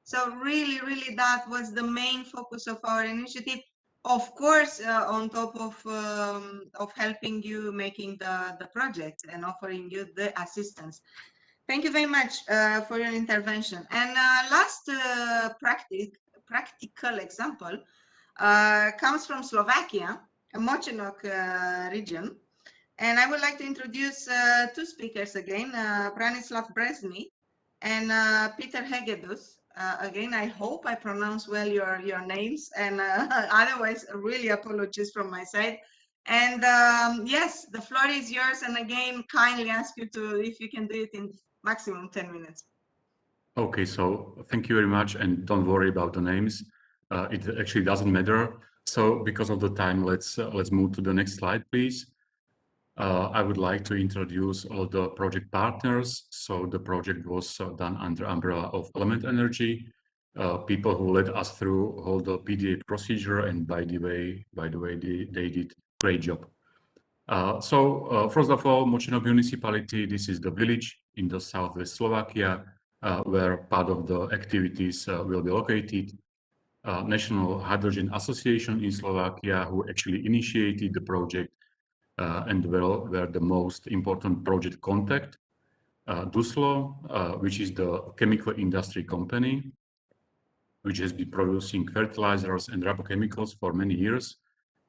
So really, really, that was the main focus of our initiative. Of course, on top of helping you making the project and offering you the assistance. Thank you very much for your intervention. And last practical example comes from Slovakia, a Močenok region. And I would like to introduce 2 speakers again, Branislav Brezny and Peter Hegedus. again, I hope I pronounce well your names, and otherwise, really apologies from my side. And yes, the floor is yours. And again, kindly ask you to, if you can do it in maximum 10 minutes. Okay, so thank you very much, and don't worry about the names. It actually doesn't matter. So because of the time, let's move to the next slide, please. I would like to introduce all the project partners. So the project was done under umbrella of Element Energy, people who led us through all the PDA procedure, and by the way, they did great job. First of all, Močinov municipality, this is the village in the southwest Slovakia, where part of the activities will be located. National Hydrogen Association in Slovakia, who actually initiated the project and were the most important project contact. Duslo, which is the chemical industry company, which has been producing fertilizers and rubber chemicals for many years.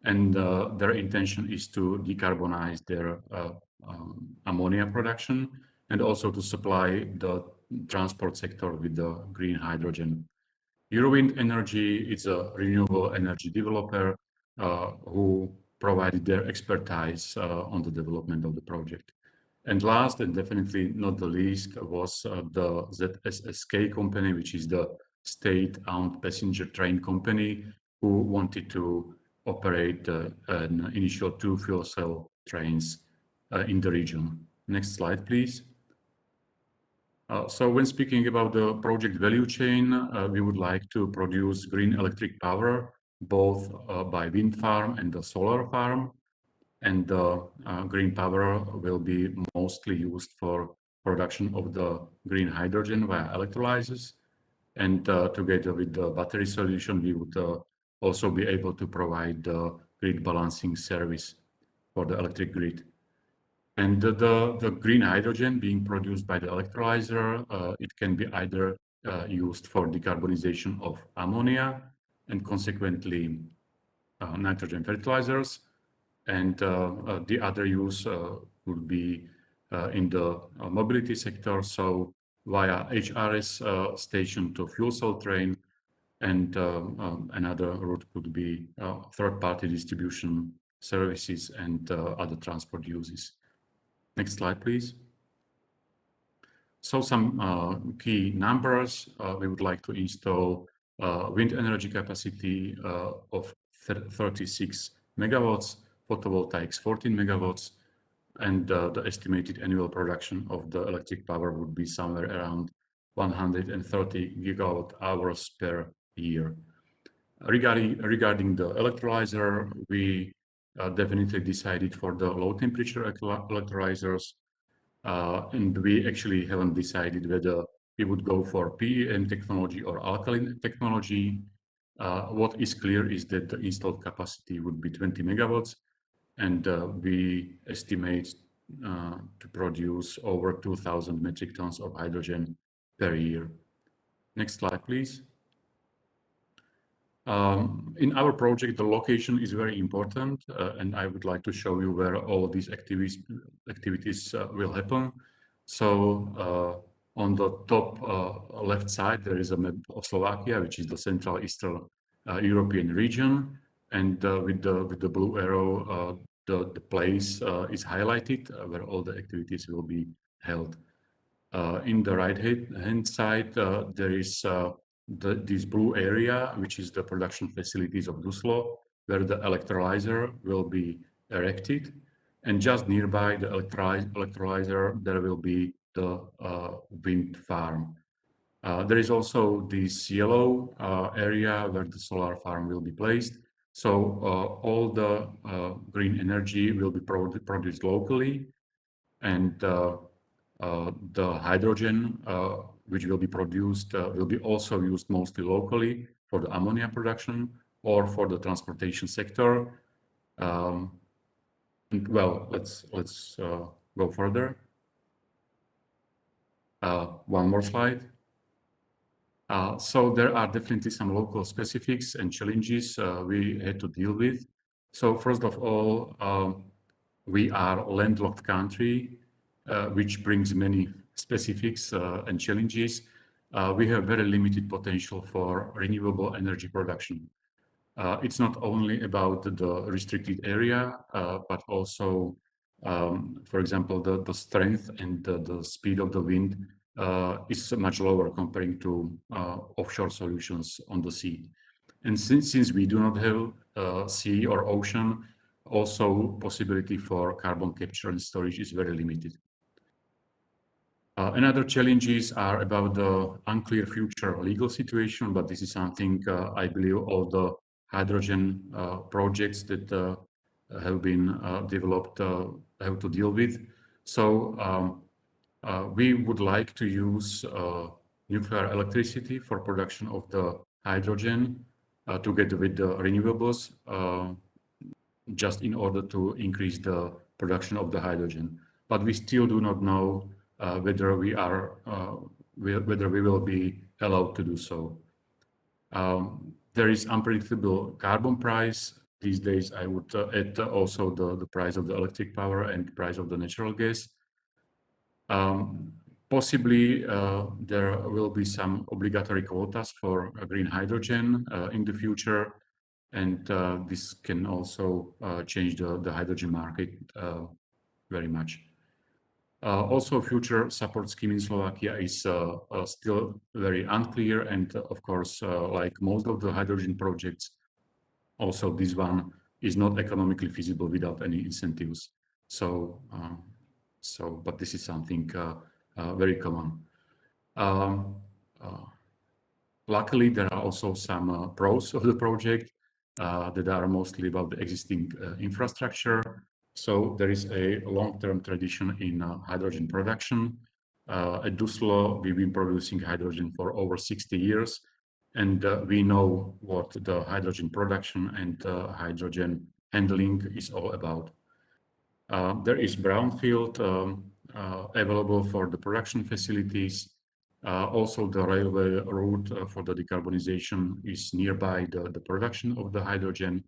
And their intention is to decarbonize their ammonia production and also to supply the transport sector with the green hydrogen. Eurowind Energy is a renewable energy developer who provided their expertise on the development of the project. And last, and definitely not the least, was the ZSSK company, which is the state-owned passenger train company, who wanted to operate an initial 2 fuel cell trains in the region. Next slide, please. So when speaking about the project value chain, we would like to produce green electric power, both by wind farm and the solar farm. And the green power will be mostly used for production of the green hydrogen via electrolyzers. And together with the battery solution, we would also be able to provide the grid balancing service for the electric grid. And the green hydrogen being produced by the electrolyzer, it can be either used for decarbonization of ammonia and consequently nitrogen fertilizers. And the other use would be in the mobility sector, so via HRS station to fuel cell train, and another route could be third-party distribution services and other transport uses. Next slide, please. So some key numbers. We would like to install wind energy capacity of 36 megawatts, photovoltaics 14 megawatts, and the estimated annual production of the electric power would be somewhere around 130 gigawatt hours per year. Regarding the electrolyzer, we definitely decided for the low temperature electrolyzers, and we actually haven't decided whether we would go for PEM technology or alkaline technology. What is clear is that the installed capacity would be 20 megawatts, and we estimate to produce over 2,000 metric tons of hydrogen per year. Next slide, please. In our project, the location is very important, and I would like to show you where all these activities will happen. So on the top left side, there is a map of Slovakia, which is the Central Eastern European region. And with the blue arrow, the place is highlighted where all the activities will be held. In the right-hand side, there is this blue area, which is the production facilities of Duslo, where the electrolyzer will be erected. And just nearby the electrolyzer, there will be the wind farm. There is also this yellow area where the solar farm will be placed. So all the green energy will be produced locally, and the hydrogen which will be produced will be also used mostly locally for the ammonia production or for the transportation sector. And well, let's go further. One more slide. So there are definitely some local specifics and challenges we had to deal with. So first of all, we are a landlocked country, which brings many specifics and challenges. we have very limited potential for renewable energy production. It's not only about the restricted area, but also, for example, the strength and the speed of the wind is much lower comparing to offshore solutions on the sea. And since we do not have sea or ocean, also possibility for carbon capture and storage is very limited. Another challenges are about the unclear future legal situation, but this is something I believe all the hydrogen projects that have been developed have to deal with. So we would like to use nuclear electricity for production of the hydrogen together with the renewables, just in order to increase the production of the hydrogen. But we still do not know whether we will be allowed to do so. There is unpredictable carbon price. These days, I would add also the price of the electric power and price of the natural gas. Possibly, there will be some obligatory quotas for green hydrogen in the future, and this can also change the hydrogen market very much. Also, future support scheme in Slovakia is still very unclear, and of course, like most of the hydrogen projects, also this one is not economically feasible without any incentives. But this is something very common. Luckily, there are also some pros of the project that are mostly about the existing infrastructure. So there is a long-term tradition in hydrogen production. At Duslo, we've been producing hydrogen for over 60 years, and we know what the hydrogen production and hydrogen handling is all about. There is brownfield available for the production facilities. Also, the railway route for the decarbonization is nearby the production of the hydrogen.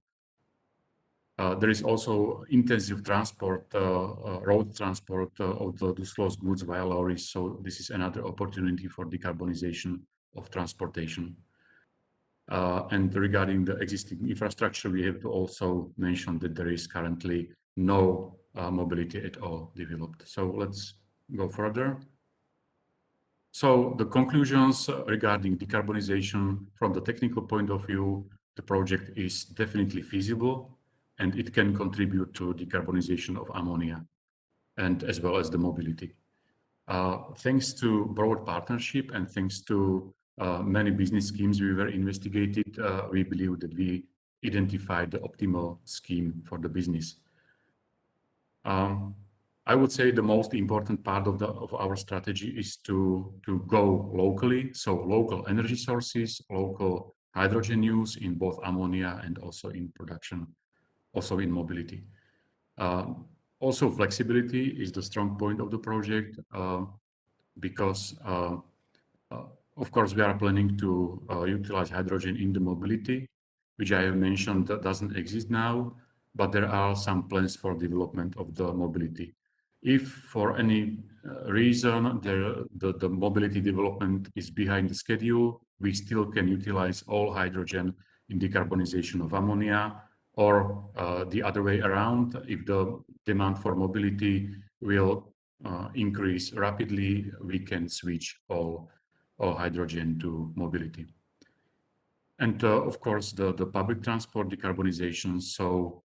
There is also intensive transport, road transport of the Duslo's goods via lorries. So this is another opportunity for decarbonization of transportation. And regarding the existing infrastructure, we have to also mention that there is currently no mobility at all developed. So let's go further. So the conclusions regarding decarbonization from the technical point of view, the project is definitely feasible, and it can contribute to decarbonization of ammonia and as well as the mobility. Thanks to broad partnership and thanks to many business schemes we were investigated, we believe that we identified the optimal scheme for the business. I would say the most important part of our strategy is to go locally, so local energy sources, local hydrogen use in both ammonia and also in production, also in mobility. Also, flexibility is the strong point of the project because, of course, we are planning to utilize hydrogen in the mobility, which I have mentioned that doesn't exist now, but there are some plans for development of the mobility. If for any reason the mobility development is behind the schedule, we still can utilize all hydrogen in decarbonization of ammonia, or the other way around. If the demand for mobility will increase rapidly, we can switch all hydrogen to mobility. And of course, the public transport decarbonization. So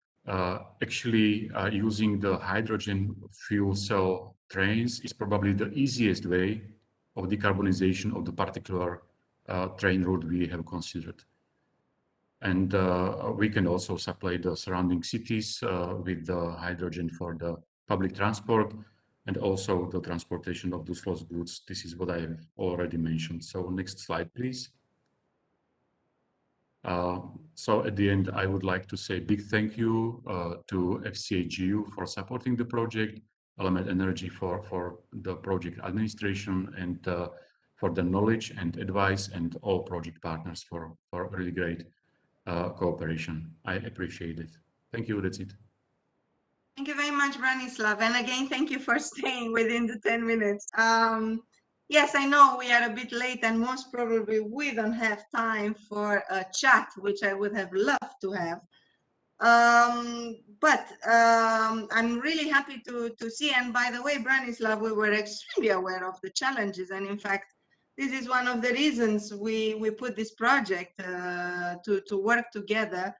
actually using the hydrogen fuel cell trains is probably the easiest way of decarbonization of the particular train route we have considered. And we can also supply the surrounding cities with the hydrogen for the public transport and also the transportation of Duslo's goods. This is what I have already mentioned. So next slide, please. So at the end, I would like to say big thank you to FCH for supporting the project, Element Energy for the project administration, and for the knowledge and advice, and all project partners for really great cooperation. I appreciate it. Thank you. That's it. Thank you very much, Branislav. And again, thank you for staying within the 10 minutes. Yes, I know we are a bit late and most probably we don't have time for a chat, which I would have loved to have. But I'm really happy to see, and by the way, Branislav, we were extremely aware of the challenges, and in fact, this is one of the reasons we put this project to work together,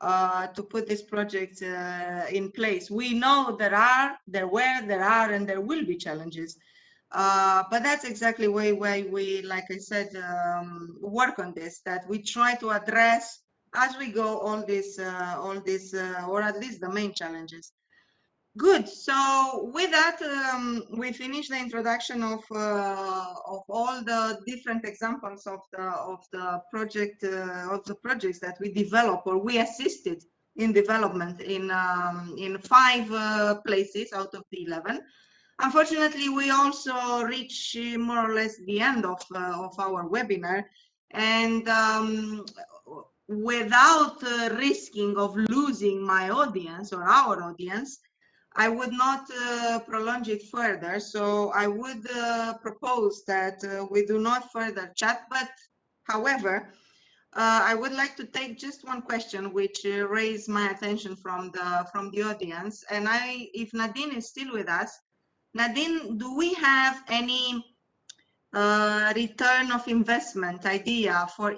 to put this project in place. We know there are, and there will be challenges. But that's exactly why we, like I said, work on this, that we try to address as we go all this, or at least the main challenges. Good. So with that, we finish the introduction of all the different examples of the projects that we develop or we assisted in development in 5 places out of the 11. Unfortunately, we also reach more or less the end of our webinar, and without risking of losing my audience or our audience, I would not prolong it further. So I would propose that we do not further chat, but however, I would like to take just one question which raised my attention from the audience. And if Nadine is still with us, Nadine, do we have any return of investment idea for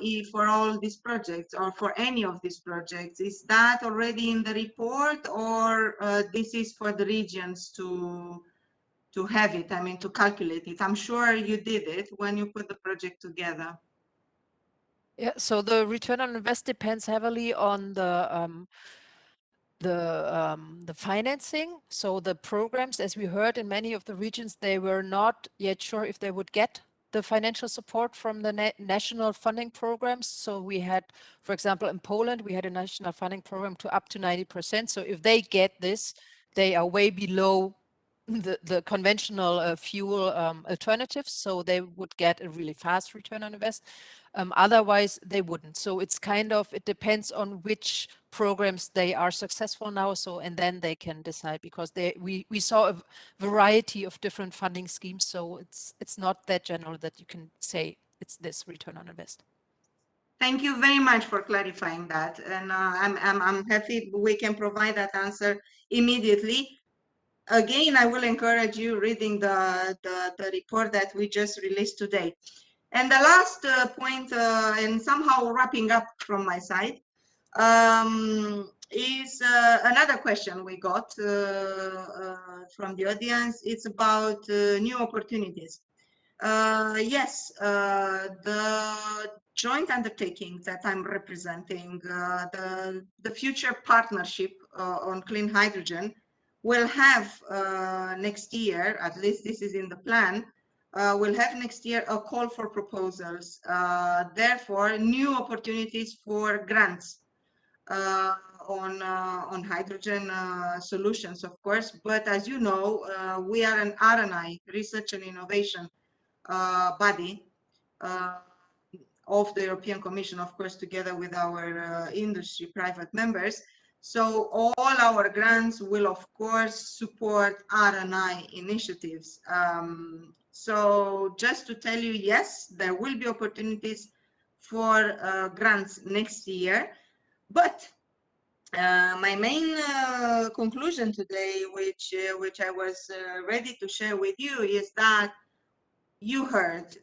all these projects or for any of these projects? Is that already in the report, or this is for the regions to have it, I mean, to calculate it? I'm sure you did it when you put the project together. Yeah, so the return on invest depends heavily on the financing. So the programs, as we heard in many of the regions, they were not yet sure if they would get the financial support from the national funding programs. So we had, for example, in Poland, we had a national funding program to up to 90%. So if they get this, they are way below the conventional fuel alternatives, so they would get a really fast return on invest. Otherwise, they wouldn't. So it's kind of, it depends on which programs they are successful now. So, and then they can decide, because we saw a variety of different funding schemes. So it's not that general that you can say it's this return on invest. Thank you very much for clarifying that. And I'm happy we can provide that answer immediately. Again, I will encourage you reading the report that we just released today. And the last point, and somehow wrapping up from my side, is another question we got from the audience. It's about new opportunities. Yes, the joint undertaking that I'm representing, the future partnership on clean hydrogen, will have next year, at least this is in the plan, we'll have next year a call for proposals. Therefore, new opportunities for grants on hydrogen solutions, of course. But as you know, we are an R&I, research and innovation body of the European Commission, of course, together with our industry private members. So all our grants will, of course, support R&I initiatives. So just to tell you, yes, there will be opportunities for grants next year. But my main conclusion today, which I was ready to share with you, is that you heard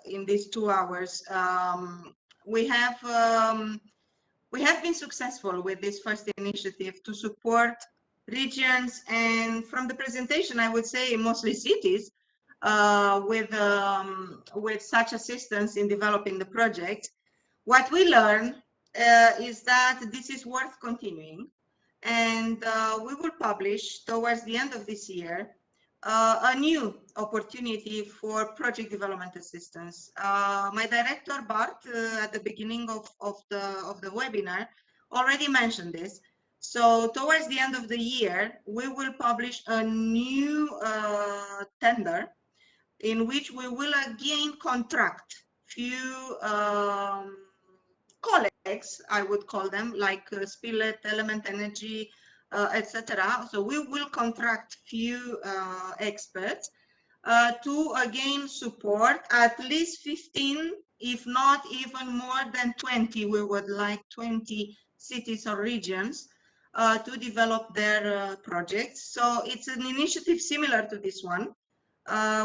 in these 2 hours, we have been successful with this first initiative to support regions, and from the presentation, I would say mostly cities, with such assistance in developing the project. What we learn is that this is worth continuing, and we will publish towards the end of this year a new opportunity for project development assistance. My director Bart at the beginning of the webinar already mentioned this. So towards the end of the year, we will publish a new tender in which we will again contract few colleagues, I would call them, like Spillet, Element Energy, etc. So we will contract few experts to again support at least 15, if not even more than 20. We would like 20 cities or regions to develop their projects. So it's an initiative similar to this one.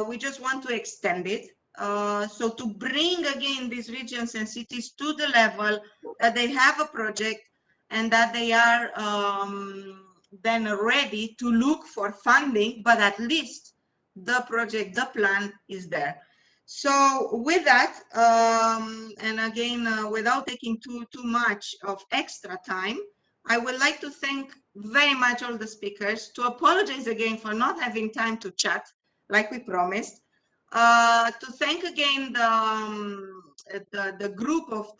We just want to extend it. So to bring again these regions and cities to the level that they have a project and that they are then ready to look for funding, but at least the project, the plan is there. So with that, and again, without taking too much of extra time, I would like to thank very much all the speakers, to apologize again for not having time to chat like we promised, to thank again the group of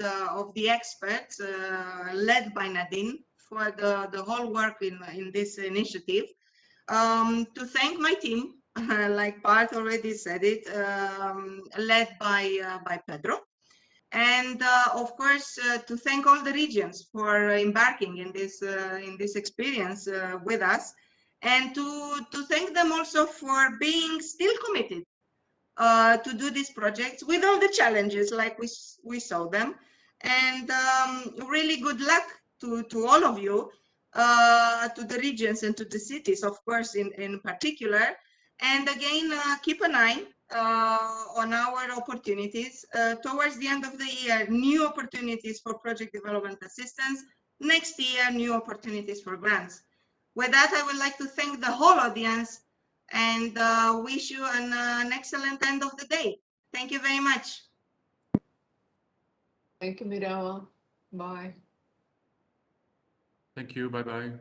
the experts led by Nadine for the whole work in this initiative, to thank my team, like Bart already said it, led by Pedro. And of course, to thank all the regions for embarking in this experience with us, and to thank them also for being still committed to do these projects with all the challenges like we saw them. And really good luck to all of you, to the regions and to the cities, of course, in particular. And again, keep an eye on our opportunities. Towards the end of the year, new opportunities for project development assistance. Next year, new opportunities for grants. With that, I would like to thank the whole audience and wish you an excellent end of the day. Thank you very much. Thank you, Mirella. Bye. Thank you. Bye-bye.